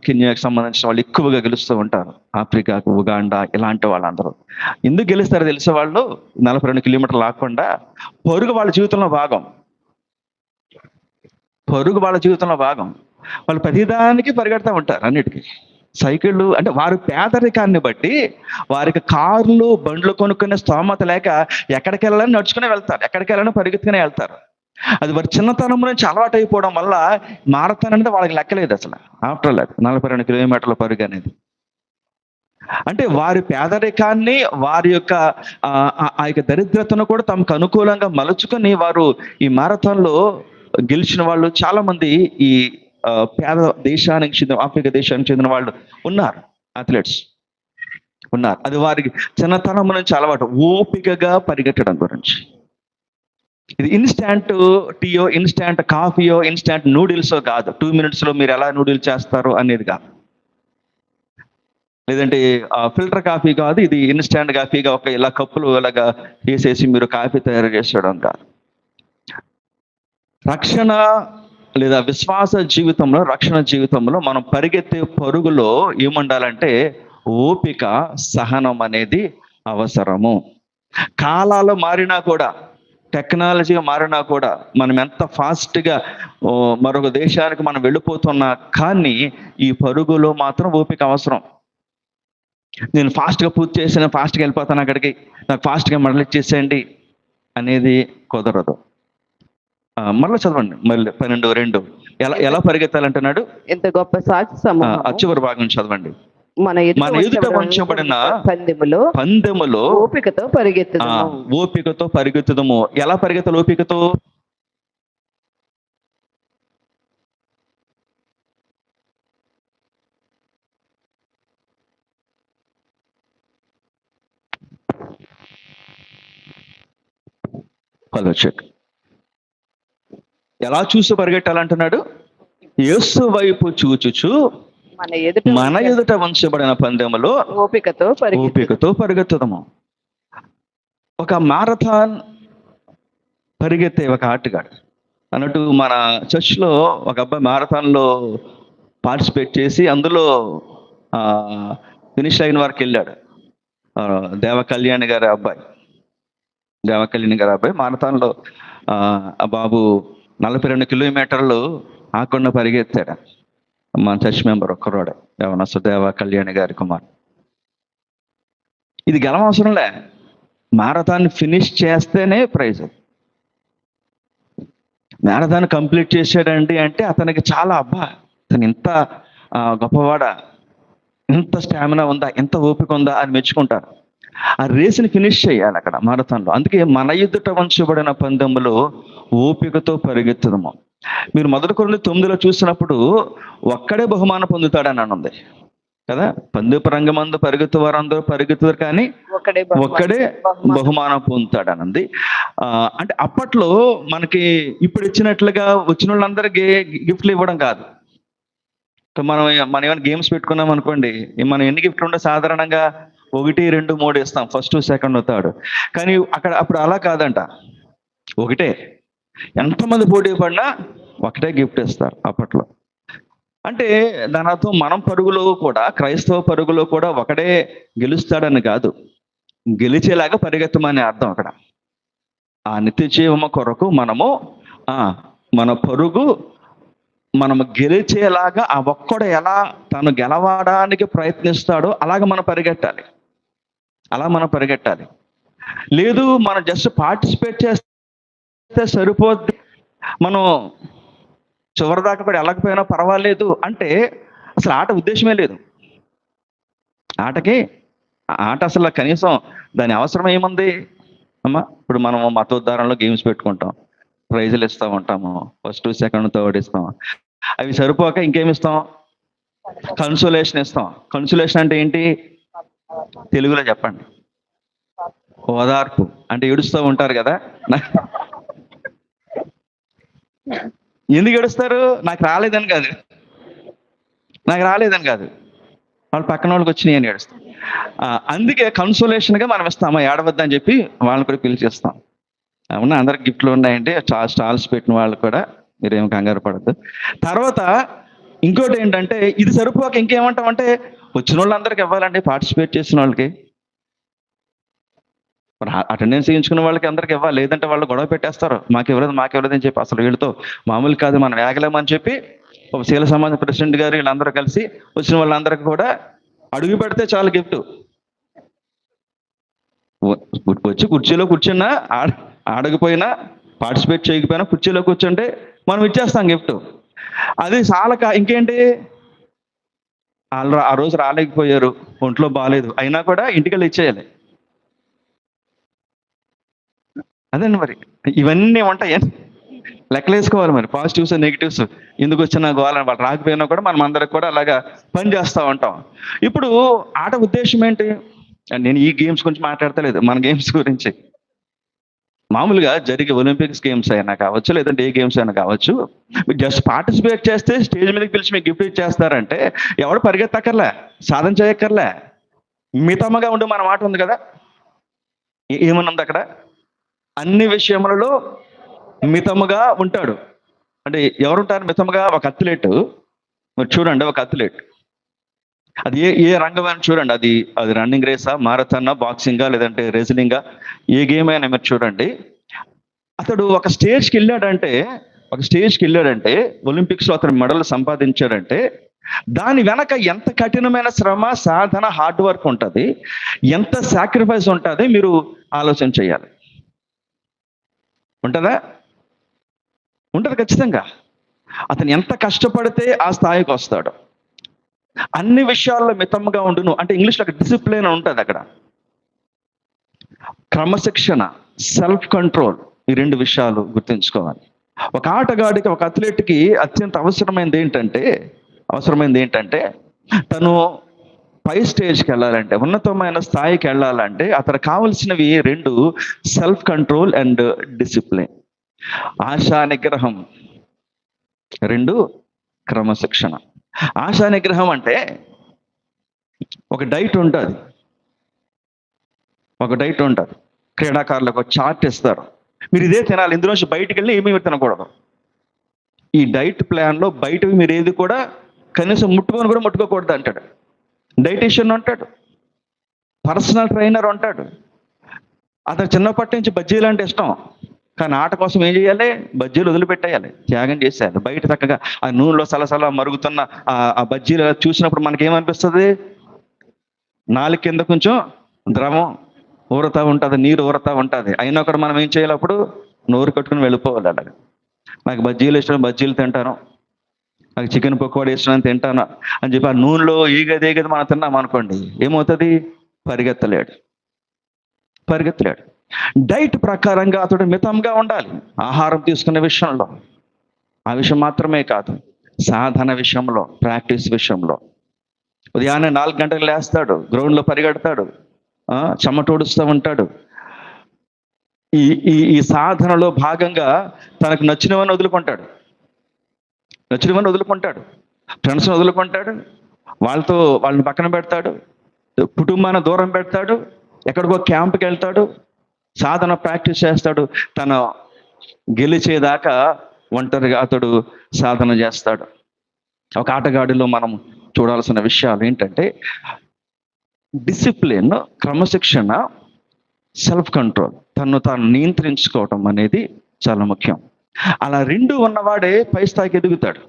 కెన్యాకి సంబంధించిన వాళ్ళు ఎక్కువగా గెలుస్తూ ఉంటారు. ఆఫ్రికాకు, ఉగాండా ఇలాంటి వాళ్ళందరూ ఎందుకు గెలుస్తారో తెలిసే వాళ్ళు 42 కిలోమీటర్లు లాక్కుండా పరుగు వాళ్ళ జీవితంలో భాగం. పరుగు వాళ్ళ జీవితంలో భాగం. వాళ్ళు ప్రతిదానికి పరిగెడతా ఉంటారు, అన్నిటికీ. సైకిళ్ళు అంటే వారి పేదరికాన్ని బట్టి వారికి కార్లు, బండ్లు కొనుక్కునే స్తోమత లేక ఎక్కడికి వెళ్ళాలని నడుచుకునే వెళ్తారు, ఎక్కడికి వెళ్ళాలని పరిగెత్తుకునే వెళ్తారు. అది వారి చిన్నతనం నుంచి అలవాటు అయిపోవడం వల్ల మారథాన్ అనేది వాళ్ళకి లెక్కలేదు అసలు. ఆఫ్టర్ లేదు 42 కిలోమీటర్ల పరుగు అనేది. అంటే వారి పేదరికాన్ని, వారి యొక్క ఆ యొక్క దరిద్రతను కూడా తమకు అనుకూలంగా మలుచుకొని వారు ఈ మారథాన్లో గెలిచిన వాళ్ళు చాలా మంది ఈ పేద దేశానికి చెందిన, ఆఫ్రికా దేశానికి చెందిన వాళ్ళు ఉన్నారు, అథ్లెట్స్ ఉన్నారు. అది వారికి చిన్నతనం నుంచి అలవాటు, ఓపికగా పరిగెట్టడం గురించి. ఇది ఇన్స్టాంట్ టీయో, ఇన్స్టాంట్ కాఫీయో, ఇన్స్టాంట్ నూడిల్సో కాదు. 2 minutesలో మీరు ఎలా నూడిల్స్ చేస్తారు అనేది కాదు, లేదంటే ఫిల్టర్ కాఫీ కాదు. ఇది ఇన్స్టాంట్ కాఫీగా ఒక ఇలా కప్పులు ఇలాగా వేసేసి మీరు కాఫీ తయారు చేసేయడం కాదు. రక్షణ లేదా విశ్వాస జీవితంలో, రక్షణ జీవితంలో మనం పరిగెత్తే పరుగులో ఏముండాలంటే ఓపిక, సహనం అనేది అవసరము. కాలాలు మారినా కూడా, టెక్నాలజీ మారినా కూడా మనం ఎంత ఫాస్ట్గా మరొక దేశానికి మనం వెళ్ళిపోతున్నా కానీ ఈ పరుగులో మాత్రం ఓపిక అవసరం. నేను ఫాస్ట్గా పూర్తి చేసిన ఫాస్ట్గా వెళ్ళిపోతాను అక్కడికి, నాకు ఫాస్ట్గా మరలి ఇచ్చేసేయండి అనేది కుదరదు. మరలా చదవండి, మళ్ళీ 12:2 ఎలా ఎలా పరిగెత్తాలంటున్నాడు. ఎంత గొప్ప సాక్షి సమూహము చివరి భాగం చదవండి. మన ఎదుట ఉంచబడిన పందెములో ఓపికతో పరిగెత్తుదము. ఓపికతో పరిగెత్తుదము. ఎలా పరిగెత్తాలి ఓపికతో? Hello check. ఎలా చూసి పరిగెట్టాలంటున్నాడు? యేసు వైపు చూచుచు మన ఎదుట ఉంచబడిన పందెములో ఓపికతో పరిగెత్తుదము. ఒక మారథాన్ పరిగెత్తే ఒక ఆటగాడు అన్నట్టు మన చర్చ్లో ఒక అబ్బాయి మారథాన్లో పార్టిసిపేట్ చేసి అందులో ఫినిష్ లైన్ వరకు వెళ్ళాడు. దేవకళ్యాణి గారి అబ్బాయి మారథాన్లో ఆ బాబు 42 కిలోమీటర్లు ఆకుండా పరిగెత్తాడు. మన చర్చ్ మెంబర్ ఒక్కరోడే, దేవ కళ్యాణి గారి కుమార్. ఇది గెలవసరంలే, మారథాన్ ఫినిష్ చేస్తేనే ప్రైజ్. మారథాన్ కంప్లీట్ చేశాడండి అంటే అతనికి చాలా అతను ఇంత గొప్పవాడా, ఇంత స్టామినా ఉందా, ఇంత ఓపిక ఉందా అని మెచ్చుకుంటారు. ఆ రేసుని ఫినిష్ చేయాలి అక్కడ మారథాన్లో. అందుకే మన ఎదుట ఉంచబడిన పందెములో ఓపికతో పరిగెత్తుదము. మీరు 1 కొరింథీ 9 చూసినప్పుడు ఒక్కడే బహుమానం పొందుతాడని ఉంది కదా. పందెపు రంగమందు పరిగెత్తు వారందరూ పరిగెత్తుతారు కానీ ఒక్కడే బహుమానం పొందుతాడనంది. అంటే అప్పట్లో మనకి ఇప్పుడు ఇచ్చినట్లుగా వచ్చిన వాళ్ళందరికీ గిఫ్ట్లు ఇవ్వడం కాదు. మనం ఏమైనా గేమ్స్ పెట్టుకున్నాం అనుకోండి, మనం ఎన్ని గిఫ్ట్లు ఉండే సాధారణంగా 1, 2, 3 ఇస్తాం, ఫస్ట్, సెకండ్, థర్డ్. కానీ అప్పుడు అలా కాదంట, ఒకటే. ఎంతమంది పోటీ పడినా ఒకటే గిఫ్ట్ ఇస్తారు అప్పట్లో. అంటే దాని అర్థం మనం పరుగులో కూడా, క్రైస్తవ పరుగులో కూడా ఒకడే గెలుస్తాడని కాదు, గెలిచేలాగా పరిగెత్తమని అర్థం అక్కడ. ఆ నిత్య జీవము కొరకు మనము మన పరుగు మనము గెలిచేలాగా ఆ ఒక్కడు ఎలా తను గెలవడానికి ప్రయత్నిస్తాడో అలాగ మనం పరిగెట్టాలి. లేదు మనం జస్ట్ పార్టిసిపేట్ చేస్తే సరిపోద్ది, మనం చివరిదాకా కూడా వెళ్ళకపోయినా పర్వాలేదు అంటే అసలు ఆట ఉద్దేశమే లేదు. ఆట అసలు కనీసం దాని అవసరం ఏముంది అమ్మా? ఇప్పుడు మనం మతోద్ధారంలో గేమ్స్ పెట్టుకుంటాం, ప్రైజులు ఇస్తూ ఉంటాము, ఫస్ట్, సెకండ్, థర్డ్ ఇస్తాం. అవి సరిపోక ఇంకేమిస్తాం? కన్సోలేషన్ ఇస్తాం. కన్సోలేషన్ అంటే ఏంటి తెలుగులో చెప్పండి? ఓదార్పు. అంటే ఏడుస్తూ ఉంటారు కదా. ఎందుకు ఏడుస్తారు? నాకు రాలేదని కాదు, వాళ్ళు పక్కన వాళ్ళకి వచ్చినాయి అని ఏడుస్తాం. అందుకే కన్సోలేషన్గా మనం ఇస్తామా, ఏడవద్దని చెప్పి వాళ్ళని కూడా పిలిచేస్తాం. అవునా, అందరికి గిఫ్ట్లు ఉన్నాయండి, స్టాల్స్ పెట్టిన వాళ్ళు కూడా, మీరేం కంగారు పడద్దు. తర్వాత ఇంకోటి ఏంటంటే, ఇది సరిపోక ఇంకేమంటామంటే వచ్చిన వాళ్ళందరికీ ఇవ్వాలండి, పార్టిసిపేట్ చేసిన వాళ్ళకి. అటెండెన్స్ వేయించుకున్న వాళ్ళకి అందరికి ఇవ్వాలి, లేదంటే వాళ్ళు గొడవ పెట్టేస్తారు, మాకు ఇవ్వలేదు అని చెప్పి. అసలు వీళ్ళతో మామూలు కాదు, మనం వేగలేమని చెప్పి ఒక శీల సమాజ ప్రెసిడెంట్ గారు వీళ్ళందరూ కలిసి వచ్చిన వాళ్ళందరికీ కూడా అడుగు పెడితే చాలు గిఫ్ట్. వచ్చి కుర్చీలో కూర్చున్నా, ఆడకపోయినా, పార్టిసిపేట్ చేయకపోయినా కుర్చీలో కూర్చుంటే మనం ఇచ్చేస్తాం గిఫ్ట్. అది చాలక ఇంకేంటి, వాళ్ళు ఆ రోజు రాలేకపోయారు, ఒంట్లో బాగాలేదు, అయినా కూడా ఇంటికెళ్ళి ఇచ్చేయాలి. అదండి మరి, ఇవన్నీ ఉంటాయి, లెక్కలేసుకోవాలి మరి. పాజిటివ్స్, నెగిటివ్స్, ఎందుకు వచ్చినా గోవాలని, వాళ్ళు రాకపోయినా కూడా మనం అందరికి కూడా అలాగా పని చేస్తూ ఉంటాం. ఇప్పుడు ఆట ఉద్దేశం ఏంటి? నేను ఈ గేమ్స్ గురించి మాట్లాడతలేదు, మన గేమ్స్ గురించి. మామూలుగా జరిగే ఒలింపిక్స్ గేమ్స్ అయినా కావచ్చు, లేదంటే ఏ గేమ్స్ అయినా కావచ్చు, మీరు జస్ట్ పార్టిసిపేట్ చేస్తే స్టేజ్ మీదకి పిలిచి మీకు గిఫ్ట్ ఇచ్చేస్తారంటే ఎవడు పరిగెత్తక్కర్లే, సాధన చేయక్కర్లే, మితముగా ఉండి మన మాట ఉంది కదా. ఏమనుంది అక్కడ? అన్ని విషయములలో మితముగా ఉంటాడు. అంటే ఎవరుంటారు మితముగా? ఒక అథ్లెట్. మీరు చూడండి, ఒక అథ్లెట్ అది ఏ రంగమైనా చూడండి, అది రన్నింగ్ రేసా, మారథానా, బాక్సింగా, లేదంటే రెజ్లింగా, ఏ గేమ్ అయినా మీరు చూడండి, అతడు ఒక స్టేజ్కి వెళ్ళాడంటే ఒలింపిక్స్లో అతను మెడల్ సంపాదించాడంటే దాని వెనక ఎంత కఠినమైన శ్రమ, సాధన, హార్డ్ వర్క్ ఉంటుంది, ఎంత సాక్రిఫైస్ ఉంటుంది, మీరు ఆలోచన చేయాలి. ఉంటుందా? ఉంటుంది ఖచ్చితంగా. అతను ఎంత కష్టపడితే ఆ స్థాయికి వస్తాడు. అన్ని విషయాల్లో మితంగా ఉండును అంటే ఇంగ్లీష్లో డిసిప్లిన్ ఉంటుంది. అక్కడ క్రమశిక్షణ, సెల్ఫ్ కంట్రోల్, ఈ రెండు విషయాలు గుర్తుంచుకోవాలి. ఒక ఆటగాడికి, ఒక అథ్లెట్కి అత్యంత అవసరమైనది ఏంటంటే తను పై స్టేజ్కి వెళ్ళాలంటే, ఉన్నతమైన స్థాయికి వెళ్ళాలంటే అతను కావలసినవి రెండు: self control and discipline. ASHA నిగ్రహం, రెండు క్రమశిక్షణ. ఆశా నిగ్రహం అంటే ఒక డైట్ ఉంటుంది. క్రీడాకారులకు ఒక చార్ట్ ఇస్తారు, మీరు ఇదే తినాలి, ఇందులోంచి బయటికి వెళ్ళి ఏమీ తినకూడదు. ఈ డైట్ ప్లాన్లో బయటవి మీరు ఏది కూడా కనీసం ముట్టుకోకూడదు అంటాడు. డైటీషియన్ ఉంటాడు, పర్సనల్ ట్రైనర్ ఉంటాడు. అతను చిన్నప్పటి నుంచి బజ్జీలు అంటే ఇష్టం, కానీ ఆట కోసం ఏం చేయాలి? బజ్జీలు వదిలిపెట్టేయాలి, త్యాగం చేసేయాలి. బయట చక్కగా ఆ నూనెలో సలసల మరుగుతున్న ఆ బజ్జీలు చూసినప్పుడు మనకేమనిపిస్తుంది? నాలుగు కింద కొంచెం ద్రవం ఊరుతూ ఉంటుంది, నీరు ఊరుతూ ఉంటుంది. అయినా కూడా మనం ఏం చేయాలి? అప్పుడు నోరు కట్టుకుని వెళ్ళిపోవాలి. అలాగే నాకు బజ్జీలు ఇష్టం, బజ్జీలు తింటాను, నాకు చికెన్ పకోడీ ఇష్టం, తింటాను అని చెప్పి ఆ నూనెలో ఈగది మనం తిన్నాం అనుకోండి, ఏమవుతుంది? పరిగెత్తలేడు. డైట్ ప్రకారంగా అతడు మితంగా ఉండాలి ఆహారం తీసుకునే విషయంలో. ఆ విషయం మాత్రమే కాదు, సాధన విషయంలో, ప్రాక్టీస్ విషయంలో. ఉదయాన్నే 4 గంటలకు లేస్తాడు, గ్రౌండ్లో పరిగెడతాడు, చెమటోడుస్తూ ఉంటాడు. ఈ సాధనలో భాగంగా తనకు నచ్చినవన్నీ వదులుకుంటాడు, ఫ్రెండ్స్ని వదులుకుంటాడు, వాళ్ళని పక్కన పెడతాడు, కుటుంబాన్ని దూరం పెడతాడు, ఎక్కడికో క్యాంప్కి వెళ్తాడు, సాధన ప్రాక్టీస్ చేస్తాడు. తను గెలిచేదాకా ఒంటరిగా అతడు సాధన చేస్తాడు. ఒక ఆటగాడిలో మనం చూడాల్సిన విషయాలు ఏంటంటే డిసిప్లిన్, క్రమశిక్షణ, సెల్ఫ్ కంట్రోల్, తను తాను నియంత్రించుకోవటం అనేది చాలా ముఖ్యం. అలా రెండు ఉన్నవాడే పై స్థాయికి ఎదుగుతాడు.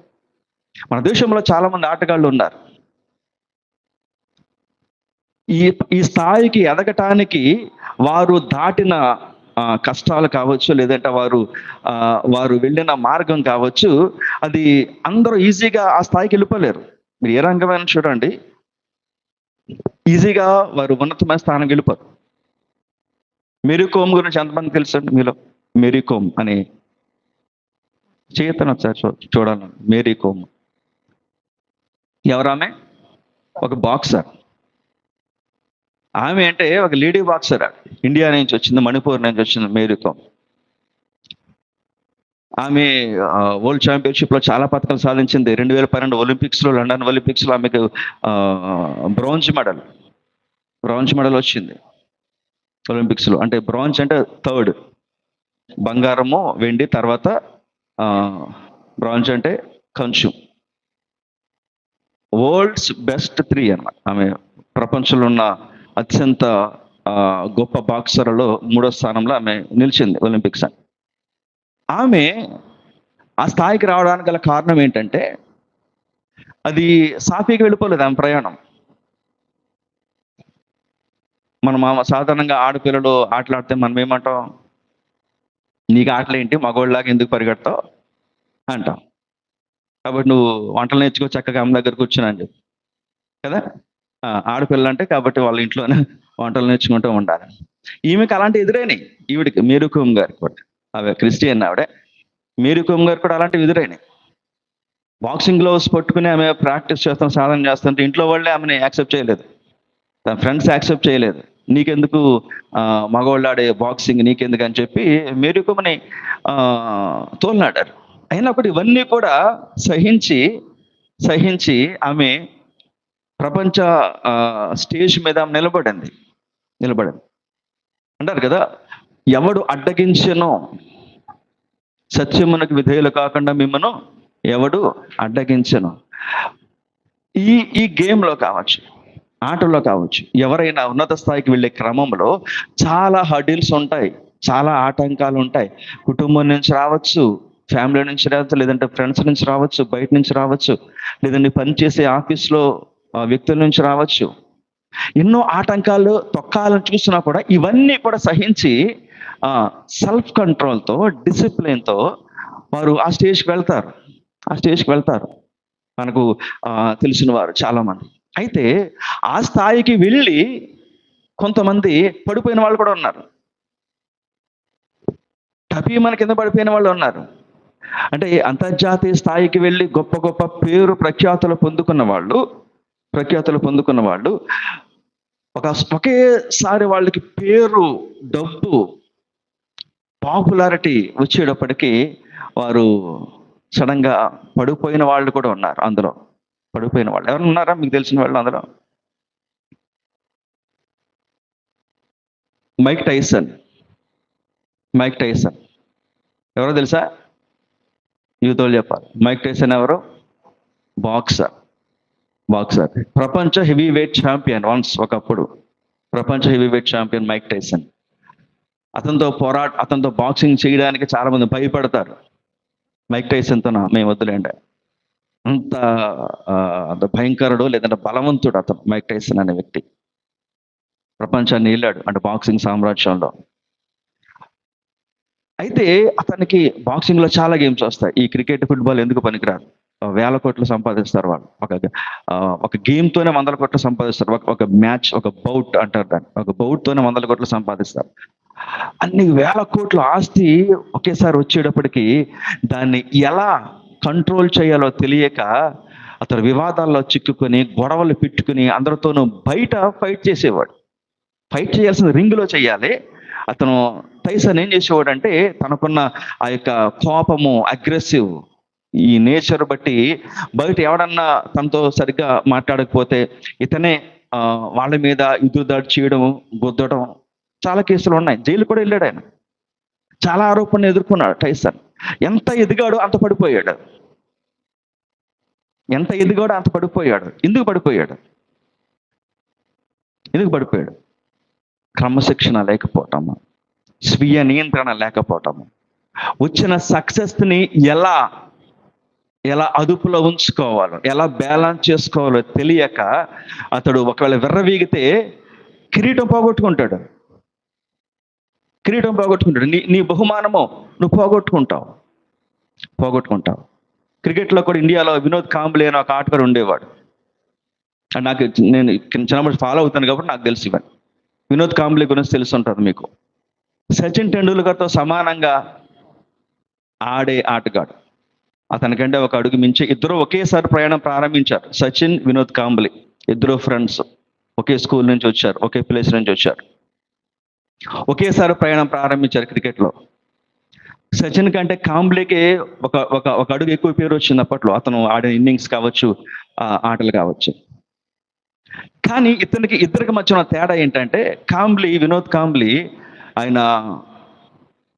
మన దేశంలో చాలా మంది ఆటగాళ్ళు ఉన్నారు. ఈ స్థాయికి ఎదగటానికి వారు దాటిన కష్టాలు కావచ్చు, లేదంటే వారు వెళ్ళిన మార్గం కావచ్చు, అది అందరూ ఈజీగా ఆ స్థాయికి వెళ్ళిపోలేరు. మీరు ఏ రంగమైనా చూడండి, ఈజీగా వారు ఉన్నతమైన స్థానం వెళ్ళిపోరు. మేరీ కోమ్ గురించి ఎంతమంది తెలుసండి మీలో? మేరీ కోమ్ అని చేతను ఒకసారి చూడాలి. మేరీ కోమ్ ఎవరామె? ఒక బాక్సర్. ఆమె అంటే ఒక లేడీ బాక్సర్, ఇండియా నుంచి వచ్చింది, మణిపూర్ నుంచి వచ్చింది మేరీ కోమ్. ఆమె వరల్డ్ ఛాంపియన్షిప్లో చాలా పథకాలు సాధించింది. 2012 ఒలింపిక్స్లో, లండన్ ఒలింపిక్స్లో ఆమెకు బ్రాంజ్ మెడల్ వచ్చింది ఒలింపిక్స్లో. అంటే బ్రాంజ్ అంటే 3rd, బంగారము, వెండి, తర్వాత బ్రాంజ్ అంటే కంచు. వరల్డ్స్ బెస్ట్ 3 అన్నమాట. ఆమె ప్రపంచంలో ఉన్న అత్యంత గొప్ప బాక్సర్లో 3వ స్థానంలో ఆమె నిలిచింది ఒలింపిక్స్. ఆమె ఆ స్థాయికి రావడానికి గల కారణం ఏంటంటే అది సాఫీగా వెళ్ళిపోలేదు ఆమె ప్రయాణం. మనం సాధారణంగా ఆడపిల్లలు ఆటలాడితే మనం ఏమంటాం? నీకు ఆటలేంటి, మగోళ్ళలాగా ఎందుకు పరిగెడతావు అంటాం. కాబట్టి నువ్వు వంటలు నేర్చుకో, చక్కగా అమ్మ దగ్గర కూర్చుని అని చెప్పి కదా. ఆడపిల్ల అంటే కాబట్టి వాళ్ళ ఇంట్లోనే వంటలు నేర్చుకుంటూ ఉండాలి. ఈమెకి అలాంటి ఎదురైనాయి. ఈవిడికి, మేరీ కోమ్ గారికి కూడా, ఆమె క్రిస్టియన్ ఆవిడే, మేరీ కోమ్ గారికి కూడా అలాంటివి ఎదురైనాయి. బాక్సింగ్ గ్లౌస్ పట్టుకుని ఆమె ప్రాక్టీస్ చేస్తాం, సాధన చేస్తుంటే ఇంట్లో వాళ్ళే ఆమెని యాక్సెప్ట్ చేయలేదు, తన ఫ్రెండ్స్ యాక్సెప్ట్ చేయలేదు. నీకెందుకు మగవాళ్ళు ఆడే బాక్సింగ్, నీకెందుకు అని చెప్పి మేరీ కోమ్ని తోలనాడారు. అయినప్పుడు ఇవన్నీ కూడా సహించి ఆమె ప్రపంచ స్టేజ్ మీద నిలబడింది. అంటారు కదా, ఎవడు అడ్డగించెనో సత్యమునకు విధేయులు కాకుండా మిమ్మను ఎవడు అడ్డగించెను. ఈ గేమ్లో కావచ్చు, ఆటలో కావచ్చు, ఎవరైనా ఉన్నత స్థాయికి వెళ్ళే క్రమంలో చాలా హర్డిల్స్ ఉంటాయి, చాలా ఆటంకాలు ఉంటాయి. కుటుంబం నుంచి రావచ్చు, ఫ్యామిలీ నుంచి రావచ్చు, లేదంటే ఫ్రెండ్స్ నుంచి రావచ్చు, బయట నుంచి రావచ్చు, లేదంటే పనిచేసే ఆఫీస్లో వ్యక్తుల నుంచి రావచ్చు. ఎన్నో ఆటంకాలు తొక్కాలని చూసినా కూడా ఇవన్నీ కూడా సహించి సెల్ఫ్ కంట్రోల్తో, డిసిప్లిన్తో వారు ఆ స్టేజ్కి వెళ్తారు. మనకు తెలిసిన వారు చాలా మంది. అయితే ఆ స్థాయికి వెళ్ళి కొంతమంది పడిపోయిన వాళ్ళు కూడా ఉన్నారు. మన కింద పడిపోయిన వాళ్ళు ఉన్నారు. అంటే అంతర్జాతీయ స్థాయికి వెళ్ళి గొప్ప గొప్ప పేరు ప్రఖ్యాతులు పొందుకున్న వాళ్ళు ఒకేసారి వాళ్ళకి పేరు, డబ్బు, పాపులారిటీ వచ్చేటప్పటికి వారు సడన్ గా పడిపోయిన వాళ్ళు కూడా ఉన్నారు. అందులో పడిపోయిన వాళ్ళు ఎవరు ఉన్నారా మీకు తెలిసిన వాళ్ళు? అందులో మైక్ టైసన్ ఎవరో తెలుసా? యూతోళ్ళు చెప్పాలి. మైక్ టైసన్ ఎవరు? బాక్సర్. ప్రపంచ హెవీ వెయిట్ ఛాంపియన్. ఒకప్పుడు ప్రపంచ heavy weight champion Mike Tyson. అతనితో బాక్సింగ్ చేయడానికి చాలా మంది భయపడతారు. మైక్ టైసన్తో మేము వద్దులేండి, అంత భయంకరుడు లేదంటే బలవంతుడు అతను. మైక్ టైసన్ అనే వ్యక్తి ప్రపంచాన్ని వెళ్ళాడు అంటే బాక్సింగ్ సామ్రాజ్యంలో. అయితే అతనికి బాక్సింగ్ లో చాలా గేమ్స్ వస్తాయి. ఈ క్రికెట్, ఫుట్బాల్ ఎందుకు పనికిరాదు. వేల కోట్లు సంపాదిస్తారు వాళ్ళు. ఒక గేమ్ తోనే 100 కోట్లు సంపాదిస్తారు. ఒక మ్యాచ్, ఒక బౌట్ అంటారు దాన్ని. ఒక బౌట్ తోనే 100 కోట్లు సంపాదిస్తారు. అన్ని వేల కోట్ల ఆస్తి ఒకేసారి వచ్చేటప్పటికి దాన్ని ఎలా కంట్రోల్ చేయాలో తెలియక అతను వివాదాల్లో చిక్కుకొని, గొడవలు పెట్టుకుని అందరితోనూ బయట ఫైట్ చేసేవాడు. ఫైట్ చేయాల్సిన రింగ్లో చేయాలి. అతను టైసన్ ఏం చేసేవాడు అంటే తనకున్న ఆ యొక్క కోపము, అగ్రెసివ్ ఈ నేచర్ బట్టి బయట ఎవడన్నా తనతో సరిగ్గా మాట్లాడకపోతే ఇతనే వాళ్ళ మీద ఎదురుదాడి చేయడం, గుద్దడం చాలా కేసులు ఉన్నాయి. జైలు కూడా వెళ్ళాడు ఆయన. చాలా ఆరోపణలు ఎదుర్కొన్నాడు టైసన్. ఎంత ఎదిగాడో అంత పడిపోయాడు. ఎందుకు పడిపోయాడు? క్రమశిక్షణ లేకపోవటము, స్వీయ నియంత్రణ లేకపోవటము, వచ్చిన సక్సెస్ని ఎలా అదుపులో ఉంచుకోవాలో, ఎలా బ్యాలెన్స్ చేసుకోవాలో తెలియక అతడు ఒకవేళ విర్రవీగితే కిరీటం పోగొట్టుకుంటాడు. నీ బహుమానము నువ్వు పోగొట్టుకుంటావు. క్రికెట్లో కూడా ఇండియాలో వినోద్ కాంబ్లే అని ఒక ఆటగాడు ఉండేవాడు. నేను చిన్నప్పుడు ఫాలో అవుతాను కాబట్టి నాకు తెలుసు ఇవన్నీ. వినోద్ కాంబ్లే గురించి తెలిసి ఉంటుంది మీకు. సచిన్ టెండూల్కర్తో సమానంగా ఆడే ఆటగాడు. అతనికంటే ఒక అడుగు మించి. ఇద్దరు ఒకేసారి ప్రయాణం ప్రారంభించారు. సచిన్, వినోద్ కాంబ్లే ఇద్దరు ఫ్రెండ్స్. ఒకే స్కూల్ నుంచి వచ్చారు, ఒకే ప్లేస్ నుంచి వచ్చారు. ఒకేసారి ప్రయాణం ప్రారంభించారు క్రికెట్లో. సచిన్ కంటే కాంబ్లేకి ఒక అడుగు ఎక్కువ పేరు వచ్చింది అప్పట్లో. అతను ఆడిన ఇన్నింగ్స్ కావచ్చు, ఆటలు కావచ్చు. కానీ ఇద్దరికి మధ్య ఉన్న తేడా ఏంటంటే వినోద్ కాంబ్లే ఆయన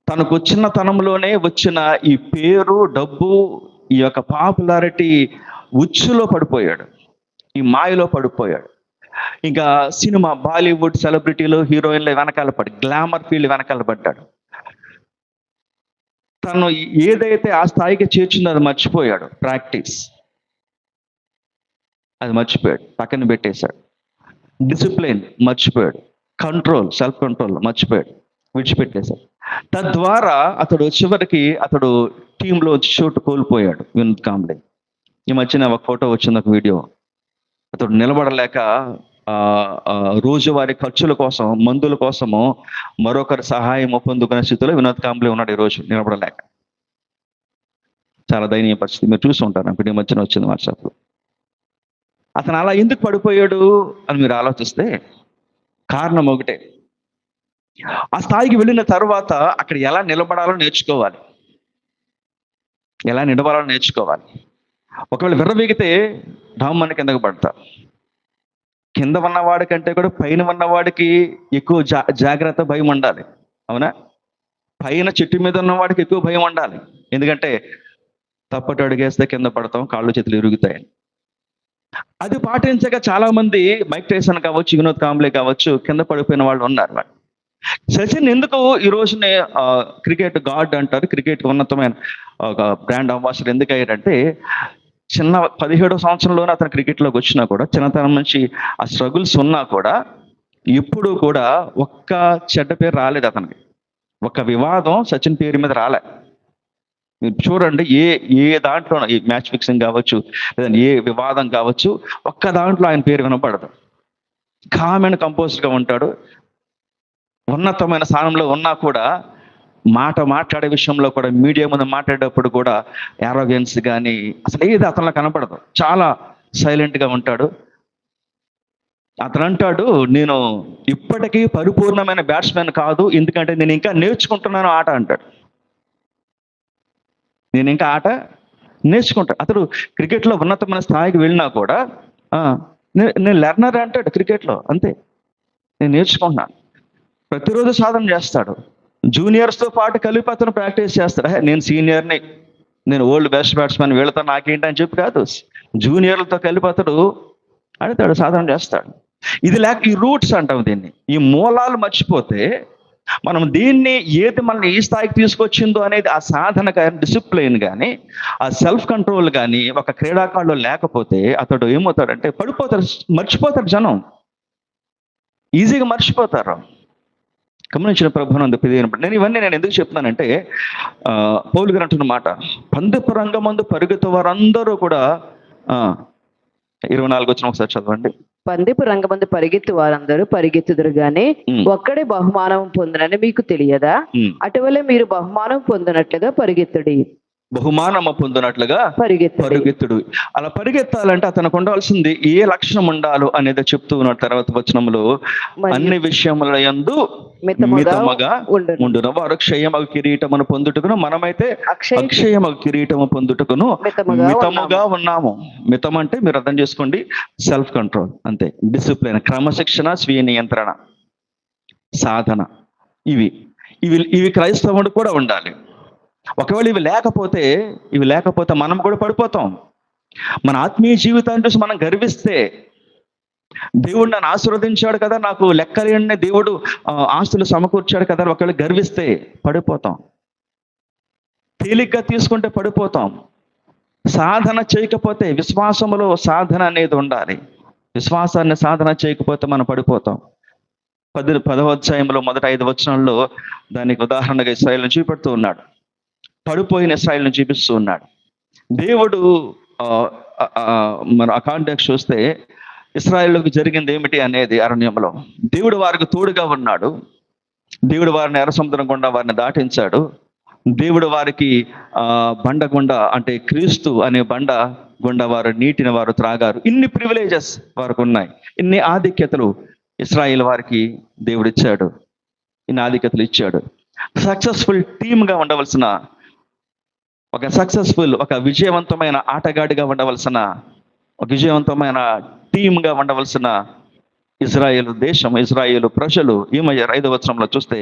తనకు చిన్నతనంలోనే వచ్చిన ఈ పేరు, డబ్బు, ఈ యొక్క పాపులారిటీ ఉచ్చులో పడిపోయాడు, ఈ మాయలో పడిపోయాడు. ఇంకా సినిమా, బాలీవుడ్ సెలబ్రిటీలు, హీరోయిన్ల వెనకాల గ్లామర్ ఫీల్డ్ వెనకాల పడ్డాడు. తను ఏదైతే ఆ స్థాయికి చేర్చిందో అది మర్చిపోయాడు. ప్రాక్టీస్ అది మర్చిపోయాడు, పక్కన పెట్టేశాడు. డిసిప్లిన్ మర్చిపోయాడు. సెల్ఫ్ కంట్రోల్ మర్చిపోయాడు, విడిచిపెట్టేశాడు. తద్వారా చివరికి టీంలో చోటు కోల్పోయాడు వినోద్ కాంబ్లే. ఈ మధ్యన ఒక ఫోటో వచ్చింది, ఒక వీడియో. అతడు నిలబడలేక రోజువారీ ఖర్చుల కోసం, మందుల కోసము మరొకరి సహాయం పొందుకునే స్థితిలో వినోద్ కాంబ్లే ఉన్నాడు ఈరోజు, నిలబడలేక. చాలా దయనీయ పరిస్థితి. మీరు చూసి ఉంటారు, నాకు ఈ మధ్యన వచ్చింది వాట్సాప్లో. అతను అలా ఎందుకు పడిపోయాడు అని మీరు ఆలోచిస్తే కారణం ఒకటే. ఆ స్థాయికి వెళ్ళిన తర్వాత అక్కడ ఎలా నిలబడాలో నేర్చుకోవాలి. ఒకవేళ విర్రవీగితే డామ్మని కిందకు పడతా. కింద ఉన్నవాడి కంటే కూడా పైన ఉన్నవాడికి ఎక్కువ జాగ్రత్త, భయం ఉండాలి. అవునా? పైన చెట్టు మీద ఉన్నవాడికి ఎక్కువ భయం ఉండాలి. ఎందుకంటే తప్పటి అడుగేస్తే కింద పడతాం, కాళ్ళు చేతులు ఇరుగుతాయని. అది పాటించక చాలా మంది మైక్ టైసన్ కావచ్చు, వినోద్ కాంబ్లే కావచ్చు కింద పడిపోయిన వాళ్ళు ఉన్నారు. సచిన్ ఎందుకు ఈ రోజునే క్రికెట్ గాడ్ అంటారు, క్రికెట్ ఉన్నతమైన ఒక బ్రాండ్ అంబాసిడర్ ఎందుకు అయ్యాడంటే, చిన్న 17వ సంవత్సరంలోనే అతను క్రికెట్లోకి వచ్చినా కూడా, చిన్నతనం నుంచి ఆ స్ట్రగుల్స్ ఉన్నా కూడా, ఇప్పుడు కూడా ఒక్క చెడ్డ పేరు రాలేదు అతనికి. ఒక వివాదం సచిన్ పేరు మీద రాలే. మీరు చూడండి, ఏ దాంట్లో ఈ మ్యాచ్ ఫిక్సింగ్ కావచ్చు, లేదా ఏ వివాదం కావచ్చు, ఒక్క దాంట్లో ఆయన పేరు వినపడదు. కామ్ అండ్ కంపోజ్డ్గా ఉంటాడు. ఉన్నతమైన స్థానంలో ఉన్నా కూడా మాట్లాడే విషయంలో కూడా, మీడియా ముందు మాట్లాడేటప్పుడు కూడా యారోగెన్స్ కానీ అసలు ఏది అతనిలో కనపడదు. చాలా సైలెంట్గా ఉంటాడు. అతను అంటాడు, నేను ఇప్పటికీ పరిపూర్ణమైన బ్యాట్స్మెన్ కాదు, ఎందుకంటే నేను ఇంకా నేర్చుకుంటున్నాను ఆట అంటాడు. నేను ఇంకా ఆట నేర్చుకుంటాను. అతడు క్రికెట్లో ఉన్నతమైన స్థాయికి వెళ్ళినా కూడా నేను లెర్నర్ అంటాడు క్రికెట్లో, అంతే, నేను నేర్చుకుంటున్నాను. ప్రతిరోజు సాధన చేస్తాడు. జూనియర్స్తో పాటు కలిపి అతను ప్రాక్టీస్ చేస్తాడు. నేను సీనియర్ని, నేను ఓల్డ్ బెస్ట్ బ్యాట్స్మెన్, వీళ్ళతో నాకేంటి అని చెప్పి కాదు, జూనియర్లతో కలిపి అతడు అడుగుతాడు, సాధన చేస్తాడు. ఇది లేక ఈ రూట్స్ అంటాం దీన్ని, ఈ మూలాలు మర్చిపోతే మనం దీన్ని ఏది మనల్ని ఈ స్థాయికి తీసుకొచ్చిందో అనేది ఆ సాధన కానీ, డిసిప్లిన్ కానీ, ఆ సెల్ఫ్ కంట్రోల్ కానీ ఒక క్రీడాకారులు లేకపోతే అతడు ఏమవుతాడంటే పడిపోతాడు, మర్చిపోతాడు. జనం ఈజీగా మర్చిపోతారు. గమనించిన ప్రభునందు పిదిగినప్పుడు నేను ఎందుకు చెప్తున్నానంటే, పౌలు గారు అంటున్న మాట, పందెపు రంగమందు పరుగుతూ వారందరూ కూడా 24 వచ్చిన ఒకసారి చదవండి. పందెపు రంగమందు పరిగెత్తు వారందరూ పరిగెత్తుదురు గాని ఒక్కడే బహుమానం పొందునని మీకు తెలియదా? అటువలే మీరు బహుమానం పొందినట్లుగా పరిగెత్తుడి. బహుమానము పొందినట్లుగా పరిగెత్తుడు. అలా పరిగెత్తాలంటే అతనికి ఉండాల్సింది ఏ లక్షణం ఉండాలో అనేది చెప్తూ ఉన్నాడు తర్వాత వచనంలో. అన్ని విషయముల యందు మితముగా ఉండును. వారు క్షయమగు కిరీటమును పొందుటకును, మనమైతే అక్షయమగు కిరీటము పొందుటకును మితముగా ఉన్నాము. మితం అంటే మీరు అర్థం చేసుకోండి, సెల్ఫ్ కంట్రోల్, అంతే, డిసిప్లిన్, క్రమశిక్షణ, స్వీయ నియంత్రణ, సాధన. ఇవి క్రైస్తవుడు కూడా ఉండాలి. ఒకవేళ ఇవి లేకపోతే మనం కూడా పడిపోతాం. మన ఆత్మీయ జీవితాన్ని చూసి మనం గర్విస్తే, దేవుడు నన్ను ఆశీర్వదించాడు కదా, నాకు లెక్కలేని దేవుడు ఆస్తులు సమకూర్చాడు కదా, ఒకవేళ గర్విస్తే పడిపోతాం. తేలిగ్గా తీసుకుంటే పడిపోతాం. సాధన చేయకపోతే, విశ్వాసములో సాధన అనేది ఉండాలి. విశ్వాసాన్ని సాధన చేయకపోతే మనం పడిపోతాం. 10వ అధ్యాయంలో మొదటి 5 వచనాల్లో దానికి ఉదాహరణగా ఇశ్రాయేలును చూపెడుతూ ఉన్నాడు. పడిపోయిన ఇశ్రాయేలును చూపిస్తూ ఉన్నాడు. దేవుడు మన ఆ కాంటాక్ట్ చూస్తే ఇశ్రాయేలుకు జరిగింది ఏమిటి అనేది, అరణ్యంలో దేవుడు వారికి తోడుగా ఉన్నాడు. దేవుడు వారిని ఎర్ర సముద్రం గుండా వారిని దాటించాడు. దేవుడు వారికి బండ గుండా, అంటే క్రీస్తు అనే బండ గుండా వారు నీటిని వారు త్రాగారు. ఇన్ని ప్రివిలేజెస్ వారికి ఉన్నాయి, ఇన్ని ఆధిక్యతలు ఇశ్రాయేల్ వారికి దేవుడు ఇచ్చాడు, ఇన్ని ఆధిక్యతలు ఇచ్చాడు. సక్సెస్ఫుల్ టీమ్గా ఉండవలసిన, ఒక విజయవంతమైన ఆటగాడిగా ఉండవలసిన, ఒక విజయవంతమైన టీమ్గా ఉండవలసిన ఇజ్రాయేలు దేశం, ఇజ్రాయేలు ప్రజలు ఏమయ్యారు? 5వ వచనంలో చూస్తే,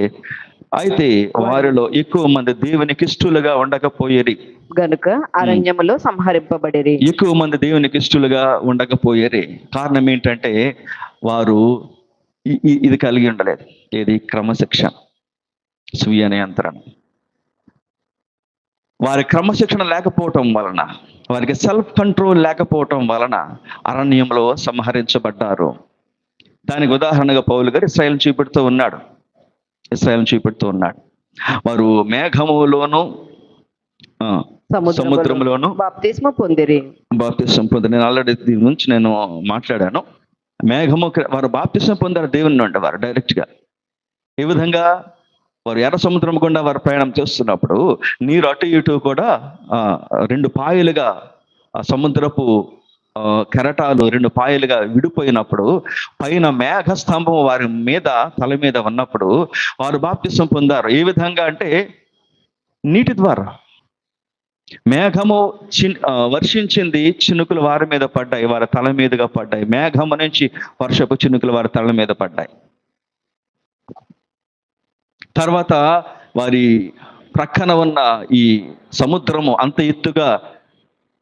అయితే వారిలో ఎక్కువ మంది దేవునికి ఇష్టలుగా ఉండకపోయేది గనుక అరణ్యములో సంహరింపబడిరి. ఎక్కువ మంది దేవునికి ఇష్టలుగా ఉండకపోయేది. కారణం ఏంటంటే వారు ఇది కలిగి ఉండలేదు. ఏది? క్రమశిక్షణ, స్వీయ నియంత్రణ. వారి క్రమశిక్షణ లేకపోవటం వలన, వారికి సెల్ఫ్ కంట్రోల్ లేకపోవటం వలన అరణ్యంలో సంహరించబడ్డారు. దానికి ఉదాహరణగా పౌలు గారు ఇశ్రాయేలును చూపెడుతూ ఉన్నాడు. వారు మేఘములోను సముద్రములోను బాప్తిస్మం పొందిరి. నేను ఆల్రెడీ దీని గురించి నేను మాట్లాడాను. వారు బాప్తిస్మం పొందారు దేవుని నుండి, వారు డైరెక్ట్గా. ఏ విధంగా? వారు ఎర్ర సముద్రం గుండా వారు ప్రయాణం చేస్తున్నప్పుడు నీరు అటు ఇటు కూడా 2 పాయలుగా, సముద్రపు కెరటాలు 2 పాయలుగా విడిపోయినప్పుడు, పైన మేఘ స్తంభం వారి మీద తల మీద ఉన్నప్పుడు వారు బాప్తిస్మం పొందారు. ఏ విధంగా అంటే నీటి ద్వారా. మేఘము వర్షించింది, చినుకులు వారి మీద పడ్డాయి, వారి తల మీదుగా పడ్డాయి. మేఘము నుంచి వర్షపు చినుకులు వారి తల మీద పడ్డాయి. తర్వాత వారి ప్రక్కన ఉన్న ఈ సముద్రము అంత ఎత్తుగా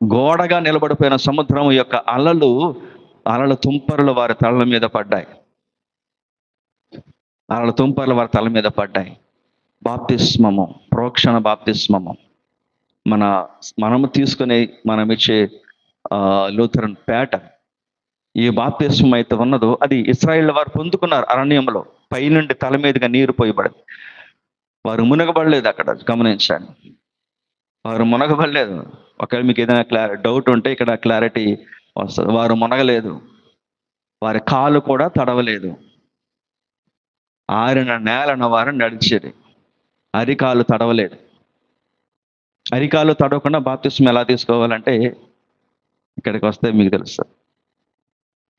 గోడగా నిలబడిపోయిన సముద్రం యొక్క అలల తుంపరులు వారి తలల మీద పడ్డాయి. వాళ్ళ తుంపర్లు వారి తల మీద పడ్డాయి. బాప్తిస్మము, ప్రోక్షణ బాప్తిస్మము, మనము తీసుకునే మనం ఇచ్చే లూథరన్ పేట, ఈ బాప్తిస్మం అయితే ఉన్నదో అది ఇశ్రాయేల్ వారు పొందుకున్నారు అరణ్యంలో. పైనుండి తల మీదుగా నీరు పోయబడింది. వారు మునగబడలేదు. అక్కడ గమనించండి, వారు మునగబడలేదు. ఒకవేళ మీకు ఏదైనా డౌట్ ఉంటే ఇక్కడ క్లారిటీ వస్తుంది. వారు మునగలేదు, వారి కాలు కూడా తడవలేదు. ఆరిన నేలన వారు నడిచేది, అరికాలు తడవలేదు. అరికాలు తడవకుండా బాప్తిస్మం ఎలా తీసుకోవాలంటే ఇక్కడికి వస్తే మీకు తెలుస్తుంది.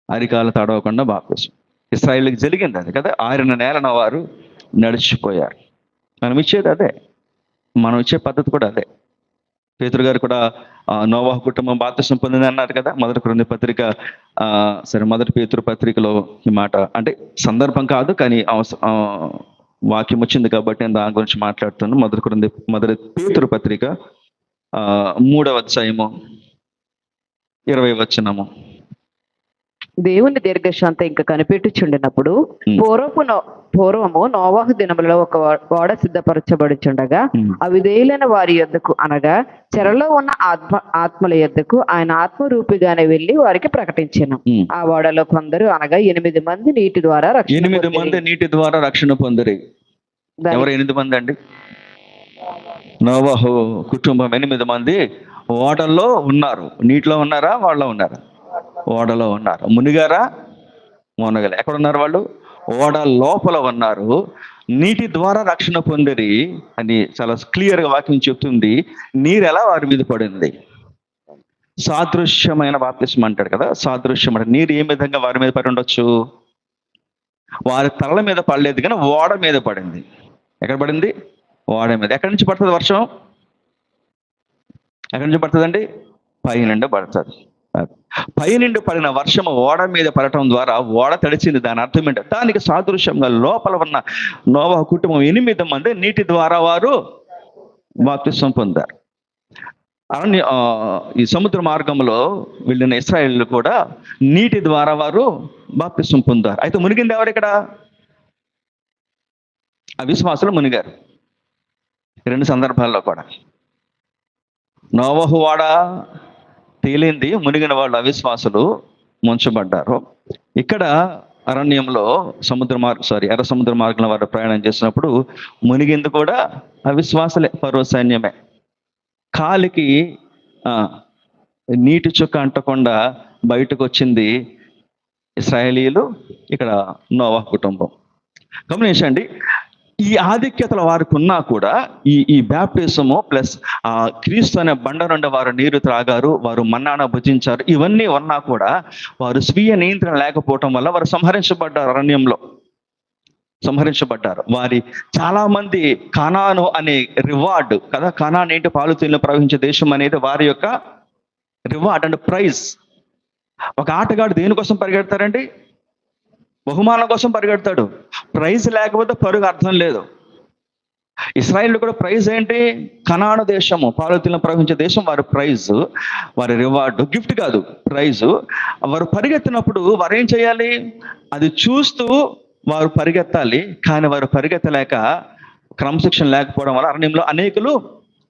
అరికాలు తడవకుండా బాప్తిస్మం ఇశ్రాయేలుకి జరిగింది అది కదా. ఆరిన నేలన వారు నడిచిపోయారు. మనం ఇచ్చేది అదే, మనం ఇచ్చే పద్ధతి కూడా అదే. పేతురు గారు కూడా నోవాహు కుటుంబం బాప్తిస్మం పొందింది అన్నారు కదా. మొదటి పేతురు పత్రికలో ఈ మాట, అంటే సందర్భం కాదు కానీ వాక్యం వచ్చింది కాబట్టి నేను దాని గురించి మాట్లాడుతున్నాను. మొదటి పేతురు పత్రిక 3వ అధ్యాయము 20వ వచనము. దేవుని దీర్ఘశాంతం ఇంకా కనిపెట్టుచుండినప్పుడు పూర్వము నోవాహు దినములలో ఒక ఓడ సిద్ధపరచబడుచుండగా అవిధేయులైన వారి యొద్దకు, అనగా చెరలో ఉన్న ఆత్మల యొద్దకు ఆయన ఆత్మరూపిగానే వెళ్లి వారికి ప్రకటించాను. ఆ ఓడలో కొందరు, అనగా 8 మంది నీటి ద్వారా రక్షణ పొందిరి. ఎవరు 8 మంది అండి? నోవాహు కుటుంబం 8 మంది ఓడల్లో ఉన్నారు. నీటిలో ఉన్నారా? వాళ్ళలో ఉన్నారా? ఓడలో ఉన్నారు. మునిగారా? మునగలే. ఎక్కడ ఉన్నారు వాళ్ళు? ఓడ లోపల ఉన్నారు. నీటి ద్వారా రక్షణ పొందిరి అని చాలా క్లియర్గా వాక్యం చెప్తుంది. నీరు ఎలా వారి మీద పడింది? సాదృశ్యమైన బాప్తిస్మం అంటాడు కదా. సాదృశ్యం అంటే నీరు ఏ విధంగా వారి మీద పడి ఉండొచ్చు? వారి తలల మీద పడలేదు కానీ ఓడ మీద పడింది. ఎక్కడ పడింది? ఓడ మీద. ఎక్కడి నుంచి పడుతుంది వర్షం? ఎక్కడి నుంచి పడుతుందండి? పైనుండి పడుతుంది. పైనుండి పడిన వర్షము ఓడ మీద పడటం ద్వారా ఓడ తడిచింది. దాని అర్థం ఏంటంటే దానికి సాదృశ్యంగా లోపల ఉన్న నోవాహు కుటుంబం 8 మంది నీటి ద్వారా వారు బాప్తిస్మం పొందారు. ఈ సముద్ర మార్గంలో వెళ్ళిన ఇశ్రాయేలు కూడా నీటి ద్వారా వారు బాప్తిస్మం పొందారు. అయితే మునిగింది ఎవరు ఇక్కడ? అవిశ్వాసులు మునిగారు 2 సందర్భాల్లో కూడా. నోవాహు ఓడ తేలింది, మునిగిన వాళ్ళు అవిశ్వాసులు ముంచబడ్డారు. ఇక్కడ అరణ్యంలో ఎర్ర సముద్ర మార్గంలో వారు ప్రయాణం చేసినప్పుడు మునిగింది కూడా అవిశ్వాసులే, ఫరో సైన్యమే. కాలికి నీటి చుక్క అంటకుండా బయటకు వచ్చింది ఇశ్రాయేలీయులు, ఇక్కడ నోవాహు కుటుంబం. గమనించండి, ఈ ఆధిక్యతలు వారికి ఉన్నా కూడా ఈ బ్యాప్టిజము ప్లస్ క్రీస్తు అనే బండ నుండి వారు నీరు త్రాగారు, వారు మన్నాను భుజించారు. ఇవన్నీ ఉన్నా కూడా వారు స్వీయ నియంత్రణ లేకపోవటం వల్ల వారు సంహరించబడ్డారు, అరణ్యంలో సంహరించబడ్డారు. వారి చాలా మంది కానాను అనే రివార్డ్ కదా, కానాన్ ఏంటి? పాలు తేనెలు ప్రవహించే దేశం అనేది వారి యొక్క రివార్డ్ అండ్ ప్రైజ్. ఒక ఆటగాడు దేనికోసం పరిగెడతారండి? బహుమానం కోసం పరిగెడతాడు. ప్రైజ్ లేకపోతే పరుగు అర్థం లేదు. ఇశ్రాయేలు కూడా ప్రైజ్ ఏంటి? కనాను దేశము, పాలు తేనెలు ప్రవహించే దేశం వారి ప్రైజ్, వారి రివార్డు. గిఫ్ట్ కాదు, ప్రైజ్. వారు పరిగెత్తినప్పుడు వారు ఏం చేయాలి? అది చూస్తూ వారు పరిగెత్తాలి. కానీ వారు పరిగెత్తలేక, క్రమశిక్షణ లేకపోవడం వల్ల అరణ్యంలో అనేకులు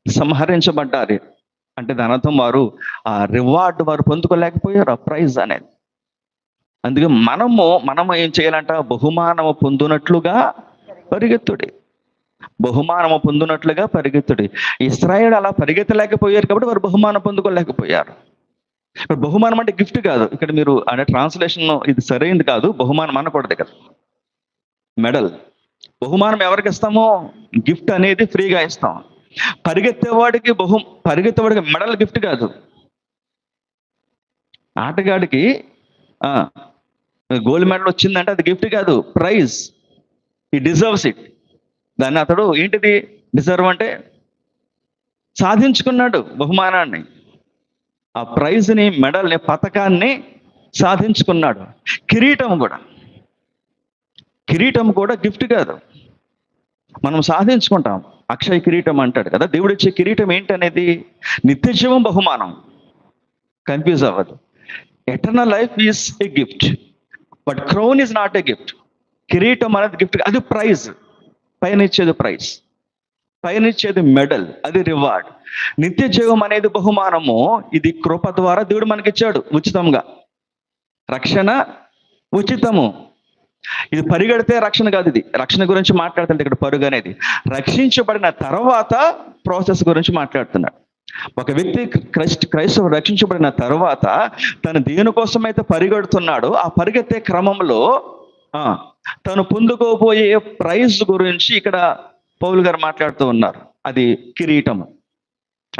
సంహరించబడ్డారు. అంటే దాని అర్థం వారు ఆ రివార్డు వారు పొందుకోలేకపోయారు, ఆ ప్రైజ్ అనేది. అందుకే మనము ఏం చేయాలంట? బహుమానము పొందునట్లుగా పరిగెత్తుడి, బహుమానము పొందునట్లుగా పరిగెత్తుడి. ఇశ్రాయేలు అలా పరిగెత్తలేకపోయారు కాబట్టి వారు బహుమానం పొందుకోలేకపోయారు. ఇప్పుడు బహుమానం అంటే గిఫ్ట్ కాదు. ఇక్కడ మీరు అనే ట్రాన్స్లేషన్ ఇది సరైనది కాదు. బహుమానం అనకూడదు కదా. మెడల్. బహుమానం ఎవరికి ఇస్తామో? గిఫ్ట్ అనేది ఫ్రీగా ఇస్తాం. పరిగెత్తేవాడికి మెడల్ గిఫ్ట్ కాదు. ఆటగాడికి గోల్డ్ మెడల్ వచ్చిందంటే అది గిఫ్ట్ కాదు, ప్రైజ్. ఈ డిజర్వ్స్ ఇట్. దాన్ని అతడు ఏంటిది డిజర్వ్ అంటే? సాధించుకున్నాడు బహుమానాన్ని, ఆ ప్రైజ్ని, మెడల్ని, పథకాన్ని సాధించుకున్నాడు. కిరీటం కూడా గిఫ్ట్ కాదు, మనం సాధించుకుంటాం. అక్షయ కిరీటం అంటాడు కదా. దేవుడు ఇచ్చే కిరీటం ఏంటనేది? నిత్యజీవం బహుమానం. కన్ఫ్యూజ్ అవ్వదు. Eternal life is a gift, but crown is not a gift. కిరీటం అనేది గిఫ్ట్, అది ప్రైజ్, పైన ఇచ్చేది ప్రైజ్, పైన ఇచ్చేది మెడల్, అది రివార్డ్. నిత్య జీవం అనేది బహుమానము. ఇది కృప ద్వారా దేవుడు మనకిచ్చాడు ఉచితంగా. రక్షణ ఉచితము. ఇది పరిగెడితే రక్షణ కాదు. ఇది రక్షణ గురించి మాట్లాడుతుంటే ఇక్కడ పరుగు అనేది రక్షించబడిన తర్వాత ప్రాసెస్ గురించి మాట్లాడుతున్నాడు. ఒక వ్యక్తి క్రైస్తవుడు రక్షించబడిన తర్వాత తను దేనికోసమైతే పరిగెడుతున్నాడో ఆ పరిగెత్తే క్రమంలో తను పొందుకోబోయే ప్రైజ్ గురించి ఇక్కడ పౌలు గారు మాట్లాడుతూ ఉన్నారు. అది కిరీటము,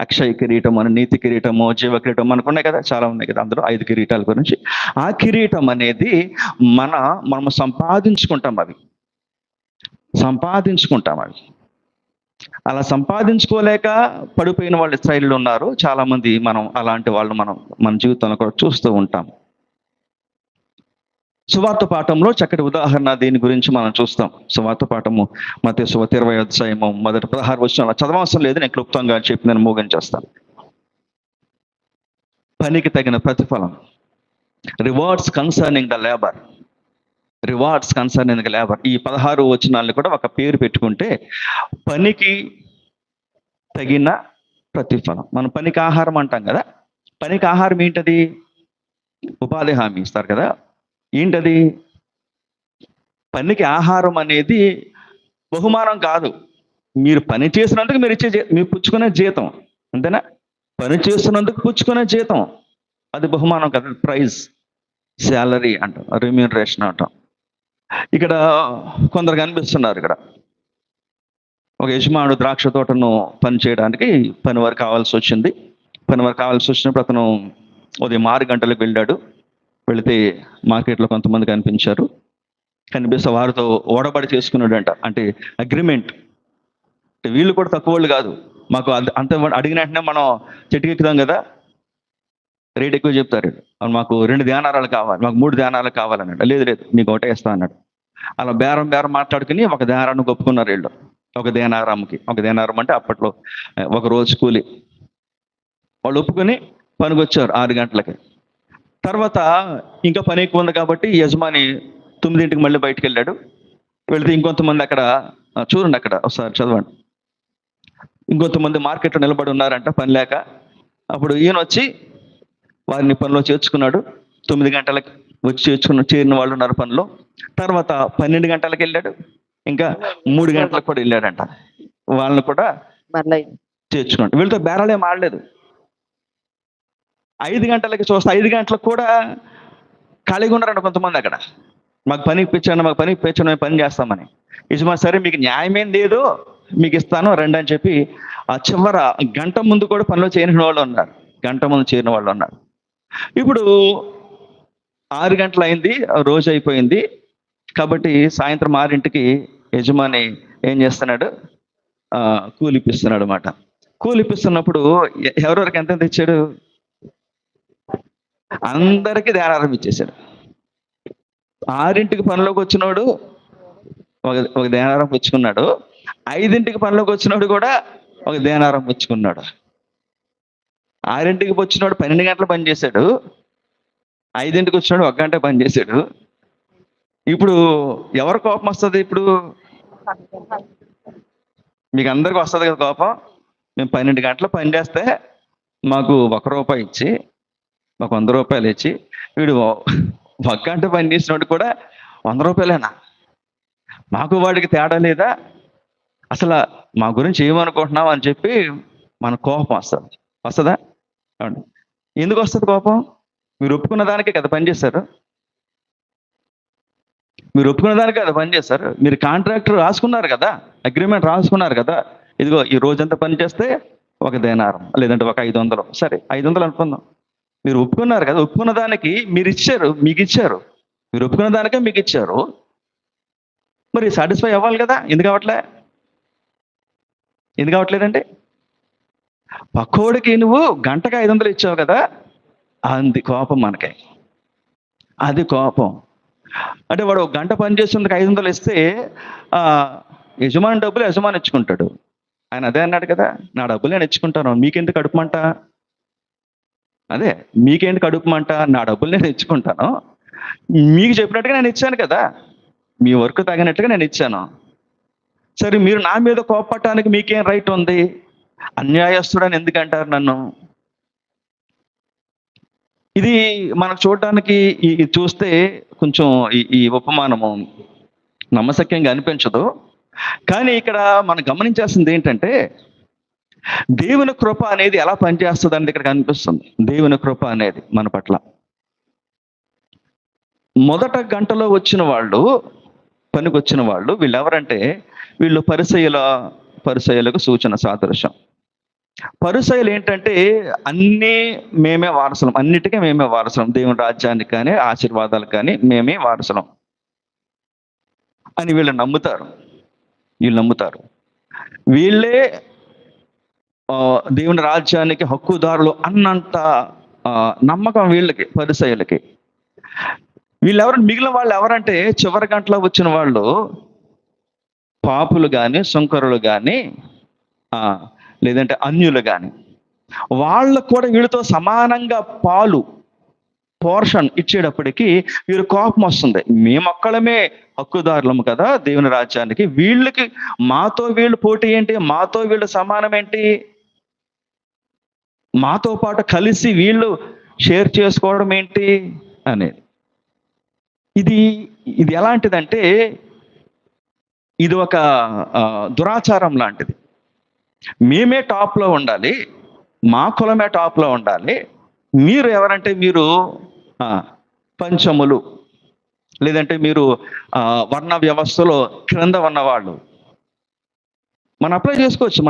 అక్షయ కిరీటం అని, నీతి కిరీటము, జీవ కిరీటం అనుకున్నాయి కదా, చాలా ఉన్నాయి కదా అందులో 5 కిరీటాల గురించి. ఆ కిరీటం అనేది మనం సంపాదించుకుంటాం, అవి అలా సంపాదించుకోలేక పడిపోయిన వాళ్ళు ఇశ్రాయేలులో ఉన్నారు చాలా మంది. మనం అలాంటి వాళ్ళు మన జీవితంలో కూడా చూస్తూ ఉంటాం. సువార్త పాఠంలో చక్కటి ఉదాహరణ దీని గురించి మనం చూస్తాం. సువార్త పాఠము మత్తయి సువార్త 20వ అధ్యాయము మొదటి 16 వచనంలో చదవవసరం లేదు, నేను క్లుప్తంగా చెప్పి నేను ముగించేస్తాను. పనికి తగిన ప్రతిఫలం, rewards concerning the labour, rewards concerning the labour. ఈ 16 వచనాలను కూడా ఒక పేరు పెట్టుకుంటే పనికి తగిన ప్రతిఫలం. మనం పనికి ఆహారం అంటాం కదా, పనికి ఆహారం ఏంటది? ఉపాధి హామీ ఇస్తారు కదా, ఏంటది? పనికి ఆహారం అనేది బహుమానం కాదు. మీరు పని చేసినందుకు మీరు పుచ్చుకునే జీతం, అంతేనా? పని చేస్తున్నందుకు పుచ్చుకునే జీతం, అది బహుమానం కదా, ప్రైజ్, శాలరీ అంటాం, రెమ్యూనరేషన్ అంటాం. ఇక్కడ కొందరు కనిపిస్తున్నారు. ఇక్కడ ఒక యజమానుడు ద్రాక్ష తోటను పని చేయడానికి పనివారు కావాల్సి వచ్చింది. పనివారు కావాల్సి వచ్చినప్పుడు అతను ఉదయం 6 గంటలకు వెళ్ళాడు. వెళితే మార్కెట్లో కొంతమంది కనిపించారు. కనిపిస్తే వారితో ఓడబడి చేసుకున్నాడంట, అంటే అగ్రిమెంట్. అంటే వీళ్ళు కూడా తక్కువ వాళ్ళు కాదు. మాకు అంత అడిగిన వెంటనే మనం చెట్టుకెక్కుదాం కదా, రేట్ ఎక్కువ చెప్తారు. మాకు 2 ధ్యానారాలు కావాలి, మాకు 3 ధ్యానాలు కావాలన్నాడు. లేదు నీకు ఒకటే ఇస్తా అన్నాడు. అలా బేరం మాట్లాడుకుని ఒక ధ్యానాన్ని ఒప్పుకున్నారు వీళ్ళు. ఒక ధ్యానారం అంటే అప్పట్లో ఒక రోజు కూలి. వాళ్ళు ఒప్పుకొని పనికి వచ్చారు 6 గంటలకి. తర్వాత ఇంకా పని ఎక్కువ ఉంది కాబట్టి యజమాని 9ంటికి మళ్ళీ బయటకు వెళ్ళాడు. వెళితే ఇంకొంతమంది అక్కడ చూడండి, అక్కడ ఒకసారి చదవండి. ఇంకొంతమంది మార్కెట్లో నిలబడి ఉన్నారంట పని లేక. అప్పుడు ఈయన వచ్చి వారిని పనిలో చేర్చుకున్నాడు. 9 గంటలకు వచ్చి చేరిన వాళ్ళు ఉన్నారు పనిలో. తర్వాత 12 గంటలకు వెళ్ళాడు, ఇంకా 3 గంటలకు కూడా వెళ్ళాడంట. వాళ్ళని కూడా చేర్చుకున్నాడు. వీళ్ళతో బేరాలు ఏం ఆడలేదు. 5 గంటలకి చూస్తే 5 గంటలకు కూడా ఖాళీగా ఉన్నారంట కొంతమంది అక్కడ. మాకు పని ఇప్పించాను, మేము పని చేస్తామని. యజమాని సరే మీకు న్యాయమేం లేదు, మీకు ఇస్తాను రండి అని చెప్పి ఆ చివర గంట ముందు కూడా పనిలో చేరిన వాళ్ళు ఉన్నారు, గంట ముందు చేరిన వాళ్ళు ఉన్నారు. ఇప్పుడు 6 గంటలు అయింది, రోజు అయిపోయింది కాబట్టి సాయంత్రం 6ంటికి యజమాని ఏం చేస్తున్నాడు, కూలిపిస్తున్నాడు అన్నమాట. కూలిపిస్తున్నప్పుడు ఎవరెవరికి ఎంత ఇచ్చాడు? అందరికీ ధ్యానారం ఇచ్చేసాడు. 6ంటికి పనిలోకి వచ్చినోడు ఒక ధ్యానారం పుచ్చుకున్నాడు. 5ంటికి పనిలోకి వచ్చినోడు కూడా ఒక ధ్యానారం పుచ్చుకున్నాడు. 6ంటికి వచ్చినోడు 12 గంటలు పనిచేశాడు. 5ంటికి వచ్చినోడు 1 గంట పనిచేశాడు. ఇప్పుడు ఎవరు కోపం వస్తుంది? ఇప్పుడు మీకు అందరికి వస్తుంది కదా కోపం. మేము 12 గంటలు పని చేస్తే మాకు 1 రూపాయి ఇచ్చి, మాకు 100 రూపాయలు ఇచ్చి, వీడు 1 గంట పని చేసినోడు కూడా 100 రూపాయలేనా? మాకు వాడికి తేడా లేదా? అసలు మా గురించి ఏమనుకుంటున్నావు అని చెప్పి మన కోపం వస్తుందా? ఎందుకు వస్తుంది కోపం? మీరు ఒప్పుకున్న దానికే కదా పనిచేశారు. మీరు కాంట్రాక్ట్ రాసుకున్నారు కదా, అగ్రిమెంట్ రాసుకున్నారు కదా. ఇదిగో ఈ రోజంతా పని చేస్తే 1 దేనారం, లేదంటే ఒక 500, సరే 500 అనుకుందాం. మీరు ఒప్పుకున్నారు కదా, ఒప్పుకున్న దానికి మీకు ఇచ్చారు. మీరు ఒప్పుకున్న దానికే మీకు ఇచ్చారు. మరి సాటిస్ఫై అవ్వాలి కదా. ఎందుకు అవ్వట్లేదండి? పక్కోడికి నువ్వు గంటకి 500 ఇచ్చావు కదా, అది కోపం మనకి. అది కోపం. అంటే వాడు 1 గంట పని చేసేందుకు 500 ఇస్తే యజమాని డబ్బులు యజమాని ఇచ్చుకుంటాడు. ఆయన అదే అన్నాడు కదా, నా డబ్బులు నేను ఇచ్చుకుంటాను, మీకెందుకు కడుపుమంట? అదే మీకేంటి కడుపుమంట? నా డబ్బులు నేను ఇచ్చుకుంటాను, మీకు చెప్పినట్టుగా నేను ఇచ్చాను కదా, మీ వర్క్ తగినట్టుగా నేను ఇచ్చాను. సరే, మీరు నా మీద కోపపడటానికి మీకేం రైట్ ఉంది? అన్యాయస్తుడని ఎందుకంటారు నన్ను? ఇది మనకు చూడటానికి చూస్తే కొంచెం ఈ ఉపమానము నమ్మశక్యంగా అనిపించదు. కానీ ఇక్కడ మనం గమనించాల్సింది ఏంటంటే, దేవుని కృప అనేది ఎలా పనిచేస్తుంది అనేది ఇక్కడ కనిపిస్తుంది. దేవుని కృప అనేది మన పట్ల. మొదట గంటలో వచ్చిన వాళ్ళు, పనికి వచ్చిన వాళ్ళు, వీళ్ళు ఎవరంటే వీళ్ళు పరిసయ్యులకు సూచన సాదృశ్యం. పరిసయ్యులు ఏంటంటే అన్నీ మేమే వారసులం, అన్నిటికీ మేమే వారసులం, దేవుని రాజ్యానికి కానీ ఆశీర్వాదాలకు కానీ మేమే వారసులం అని వీళ్ళు నమ్ముతారు. వీళ్ళే దేవుని రాజ్యానికి హక్కుదారులు అన్నంత నమ్మకం వీళ్ళకి, పరిసయ్యులకి. మిగిలిన వాళ్ళు ఎవరంటే చివరి గంటలో వచ్చిన వాళ్ళు పాపులు కానీ, సుంకరులు కానీ, లేదంటే అన్యులు కానీ. వాళ్ళకు కూడా వీళ్ళతో సమానంగా పోర్షన్ ఇచ్చేటప్పటికి వీరు కోపం వస్తుంది. మేమొక్కడమే హక్కుదారులము కదా దేవుని రాజ్యానికి, వీళ్ళకి మాతో వీళ్ళు పోటీ ఏంటి? మాతో వీళ్ళు సమానం ఏంటి? మాతో పాటు కలిసి వీళ్ళు షేర్ చేసుకోవడం ఏంటి అనేది. ఇది ఎలాంటిదంటే ఇది ఒక దురాచారం లాంటిది. మేమే టాప్లో ఉండాలి, మా కులమే టాప్లో ఉండాలి. మీరు ఎవరంటే మీరు పంచములు, లేదంటే మీరు వర్ణ వ్యవస్థలో క్రింద ఉన్నవాళ్ళు. మనం అప్లై చేసుకోవచ్చు,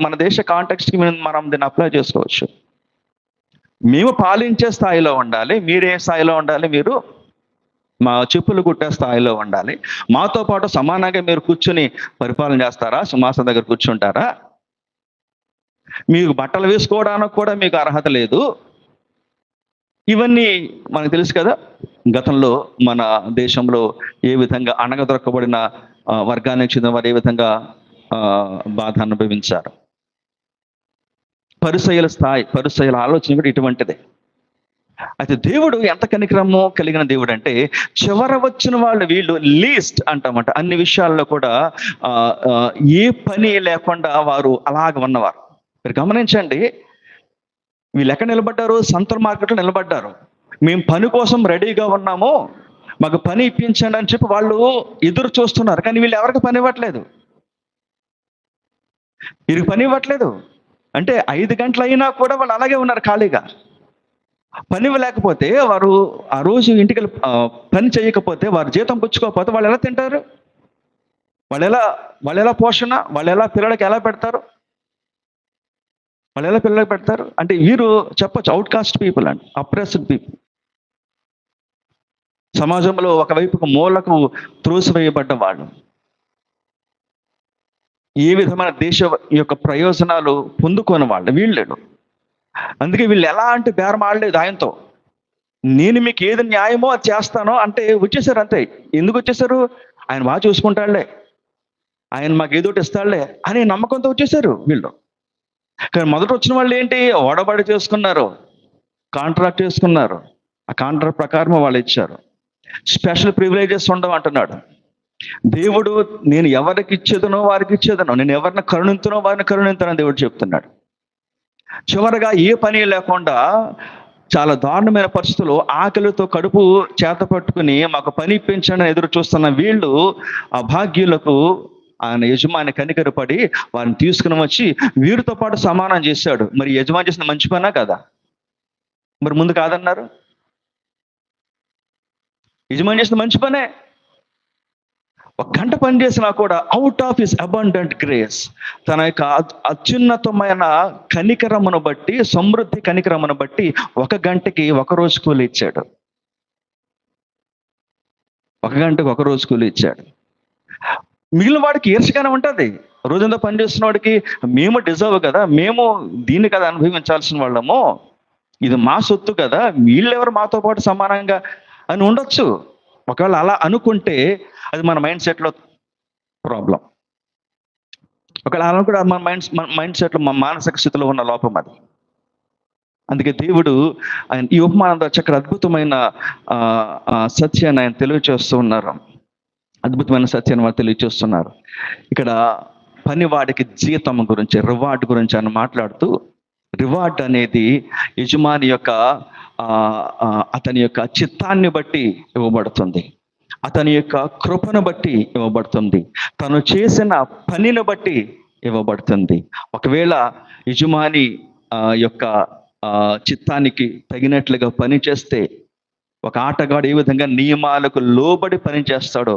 మన దేశ కాంటెక్స్ట్కి మనం దీన్ని అప్లై చేసుకోవచ్చు. మేము పాలించే స్థాయిలో ఉండాలి, మీరే స్థాయిలో ఉండాలి? మీరు మా చెప్పులు కుట్టే స్థాయిలో ఉండాలి. మాతో పాటు సమానంగా మీరు కూర్చుని పరిపాలన చేస్తారా? సింహాసనం దగ్గర కూర్చుంటారా? మీకు బట్టలు వేసుకోవడానికి కూడా మీకు అర్హత లేదు. ఇవన్నీ మనకు తెలుసు కదా. గతంలో మన దేశంలో ఏ విధంగా అణగదొక్కబడిన వర్గానికి చెందిన వారు ఏ విధంగా బాధ అనుభవించారు. పరిసయ్యుల ఆలోచన కూడా ఇటువంటిదే. అయితే దేవుడు ఎంత కనికరము కలిగిన దేవుడు అంటే, చివర వచ్చిన వాళ్ళు వీళ్ళు లీస్ట్ అంటామంట. అన్ని విషయాల్లో కూడా ఏ పని లేకుండా వారు అలాగ ఉన్నవారు. మీరు గమనించండి, వీళ్ళు ఎక్కడ నిలబడ్డారు? సంతల మార్కెట్లో నిలబడ్డారు. మేము పని కోసం రెడీగా ఉన్నాము, మాకు పని ఇప్పించండి అని చెప్పి వాళ్ళు ఎదురు చూస్తున్నారు. కానీ వీళ్ళు ఎవరికి పని ఇవ్వట్లేదు, వీరికి పని ఇవ్వట్లేదు. అంటే 5 గంటలు అయినా కూడా వాళ్ళు అలాగే ఉన్నారు ఖాళీగా. పని లేకపోతే వారు ఆ రోజు ఇంటికి పని చేయకపోతే, వారు జీతం పుచ్చుకోకపోతే వాళ్ళు ఎలా తింటారు? వాళ్ళు ఎలా పోషణ, వాళ్ళు ఎలా పిల్లలకి ఎలా పెడతారు? అంటే వీరు చెప్పచ్చు outcast people and oppressed people. సమాజంలో ఒకవైపుకు మూలకు త్రోసివేయబడ్డ వాళ్ళు. ఏ విధమైన దేశ యొక్క ప్రయోజనాలు పొందుకోని వాళ్ళు వీళ్ళు. అందుకే వీళ్ళు ఎలాంటి బేరం ఆడలేదు ఆయనతో. నేను మీకు ఏది న్యాయమో అది చేస్తానో అంటే వచ్చేసారు అంతే. ఎందుకు వచ్చేసారు? ఆయన బాగా చూసుకుంటాడులే, ఆయన మాకు ఏదోటి ఇస్తాడులే అనే నమ్మకంతో వచ్చేసారు వీళ్ళు. కానీ మొదట వచ్చిన వాళ్ళు ఏంటి? ఓడబడి చేసుకున్నారు, కాంట్రాక్ట్ చేసుకున్నారు. ఆ కాంట్రాక్ట్ ప్రకారం వాళ్ళు ఇచ్చారు. స్పెషల్ ప్రివిలేజెస్ ఉండవు అంటున్నాడు దేవుడు. నేను ఎవరికి ఇచ్చేదనో వారికి ఇచ్చేదనో, నేను ఎవరిని కరుణింతునో వారిని కరుణింతానని దేవుడు చెప్తున్నాడు. చివరగా ఏ పని లేకుండా చాలా దారుణమైన పరిస్థితుల్లో ఆకలితో కడుపు చేత పట్టుకుని మాకు పని ఇప్పించండి ఎదురు చూస్తున్న వీళ్ళు అభాగ్యులకు ఆయన యజమాని కనికరపడి వారిని తీసుకుని వచ్చి వీరితో పాటు సమానం చేశాడు. మరి యజమాని చేసిన మంచి పనా కదా? మరి ముందు కాదన్నారు. యజమాని చేసిన మంచి పనే. 1 గంట పని చేసినా కూడా out of his abundant grace, తన యొక్క అత్యున్నతమైన కనికరమును బట్టి, సమృద్ధి కనికరమును బట్టి 1 గంటకి 1 రోజు కూలి ఇచ్చాడు. 1 గంటకి 1 రోజు కూలి ఇచ్చాడు. మిగిలిన వాడికి ఈర్షగానే ఉంటుంది. రోజంతా పనిచేస్తున్న వాడికి మేము డిజర్వ్ కదా, మేము దీన్ని కదా అనుభవించాల్సిన వాళ్ళము, ఇది మా సొత్తు కదా, వీళ్ళెవరు మాతో పాటు సమానంగా అని ఉండొచ్చు. ఒకవేళ అలా అనుకుంటే అది మన మైండ్ సెట్లో ప్రాబ్లం. ఒకవేళ అలా కూడా మన మైండ్ సెట్లో, మన మానసిక స్థితిలో ఉన్న లోపం అది. అందుకే దేవుడు ఆయన ఈ ఉపమానం చక్కటి అద్భుతమైన సత్యాన్ని ఆయన తెలియచేస్తూ ఉన్నారు. అద్భుతమైన సత్యాన్ని వారు తెలియచేస్తున్నారు. ఇక్కడ పనివాడికి జీతం గురించి, రివార్డ్ గురించి అని మాట్లాడుతూ, రివార్డ్ అనేది యజమాని యొక్క అతని యొక్క చిత్తాన్ని బట్టి ఇవ్వబడుతుంది, అతని యొక్క కృపను బట్టి ఇవ్వబడుతుంది, తను చేసిన పనిని బట్టి ఇవ్వబడుతుంది. ఒకవేళ యజమాని యొక్క చిత్తానికి తగినట్లుగా పని చేస్తే, ఒక ఆటగాడు ఏ విధంగా నియమాలకు లోబడి పని చేస్తాడో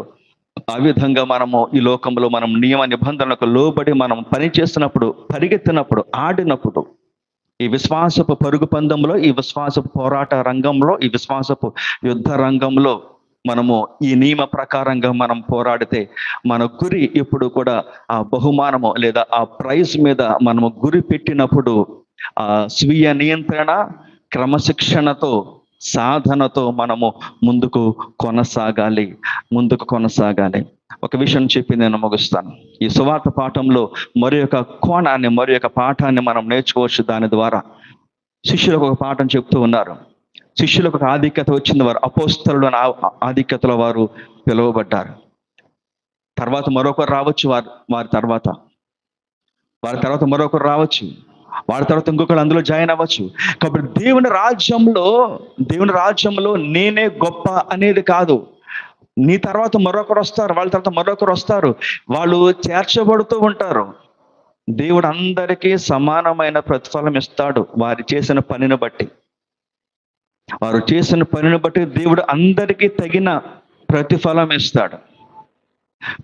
ఆ విధంగా మనము ఈ లోకంలో మనం నియమ నిబంధనలకు లోబడి మనం పని చేస్తున్నప్పుడు, పరిగెత్తినప్పుడు, ఆడినప్పుడు, ఈ విశ్వాసపు పరుగు పందెంలో, ఈ విశ్వాసపు పోరాట రంగంలో, ఈ విశ్వాసపు యుద్ధ రంగంలో మనము ఈ నియమ ప్రకారంగా మనం పోరాడితే మన గురి ఎప్పుడు కూడా ఆ బహుమానము లేదా ఆ ప్రైజ్ మీద మనము గురి పెట్టినప్పుడు ఆ స్వీయ నియంత్రణ, క్రమశిక్షణతో, సాధనతో మనము ముందుకు కొనసాగాలి. ఒక విషయం చెప్పి నేను ముగిస్తాను. ఈ సువార్త పాఠంలో మరి యొక్క కోణాన్ని, మరి యొక్క పాఠాన్ని మనం నేర్చుకోవచ్చు. దాని ద్వారా శిష్యులకు ఒక పాఠం చెప్తూ ఉన్నారు. శిష్యులకు ఒక ఆధిక్యత వచ్చింది. వారు అపోస్తలుడు అనే ఆధిక్యతలో వారు పిలువబడ్డారు. తర్వాత మరొకరు రావచ్చు, వారి తర్వాత మరొకరు రావచ్చు, వారి తర్వాత ఇంకొకరు అందులో జాయిన్ అవ్వచ్చు. కాబట్టి దేవుని రాజ్యంలో నేనే గొప్ప అనేది కాదు. నీ తర్వాత మరొకరు వస్తారు, వాళ్ళ తర్వాత మరొకరు వస్తారు, వాళ్ళు చేర్చబడుతూ ఉంటారు. దేవుడు అందరికీ సమానమైన ప్రతిఫలం ఇస్తాడు. వారు చేసిన పనిని బట్టి దేవుడు అందరికీ తగిన ప్రతిఫలం ఇస్తాడు.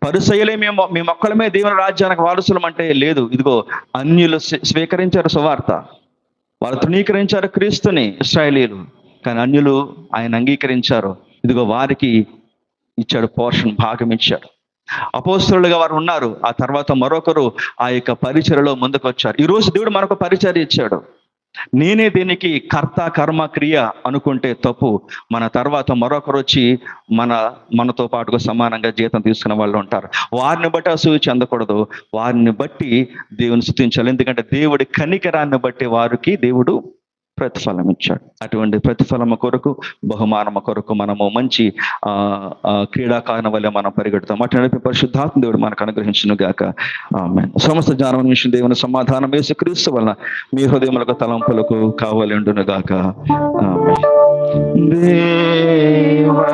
పరిసయ్యులే మేము ఒక్కలమే దేవుని రాజ్యానికి వారసులం అంటే లేదు. ఇదిగో అన్యులు స్వీకరించారు సువార్త, వాళ్ళు తృణీకరించారు క్రీస్తుని, ఇశ్రాయేలీయులు. కానీ అన్యులు ఆయన అంగీకరించారు. ఇదిగో వారికి ఇచ్చాడు, పోర్షన్, భాగం ఇచ్చాడు. అపోస్తలులుగా వారు ఉన్నారు. ఆ తర్వాత మరొకరు ఆ యొక్క పరిచర్యలో ముందుకు వచ్చారు. ఈరోజు దేవుడు మనకు పరిచర్య ఇచ్చాడు. నేనే దీనికి కర్త, కర్మ, క్రియ అనుకుంటే తప్పు. మన తర్వాత మరొకరు వచ్చి మనతో పాటుగా సమానంగా జీతం తీసుకునే వాళ్ళు ఉంటారు. వారిని బట్టి అసూయ చెందకూడదు, వారిని బట్టి దేవుని స్తుతించాలి. ఎందుకంటే దేవుడి కనికరాన్ని బట్టి వారికి దేవుడు ప్రతిఫలం ఇచ్చాడు. అటువంటి ప్రతిఫలము కొరకు, బహుమానము కొరకు మనము మంచి క్రీడాకారుని వల్ల మనం పరిగెడతాం. అటువంటి పరిశుద్ధాత్మ దేవుడు మనకు అనుగ్రహించును గాక. ఆమేన్. సమస్త జ్ఞానం నిమిషం దేవుని సమాధానం యేసుక్రీస్తు వలన మీ హృదయములకు తలంపులకు కావాలి ఉండును గాక. ఆమేన్. దేవా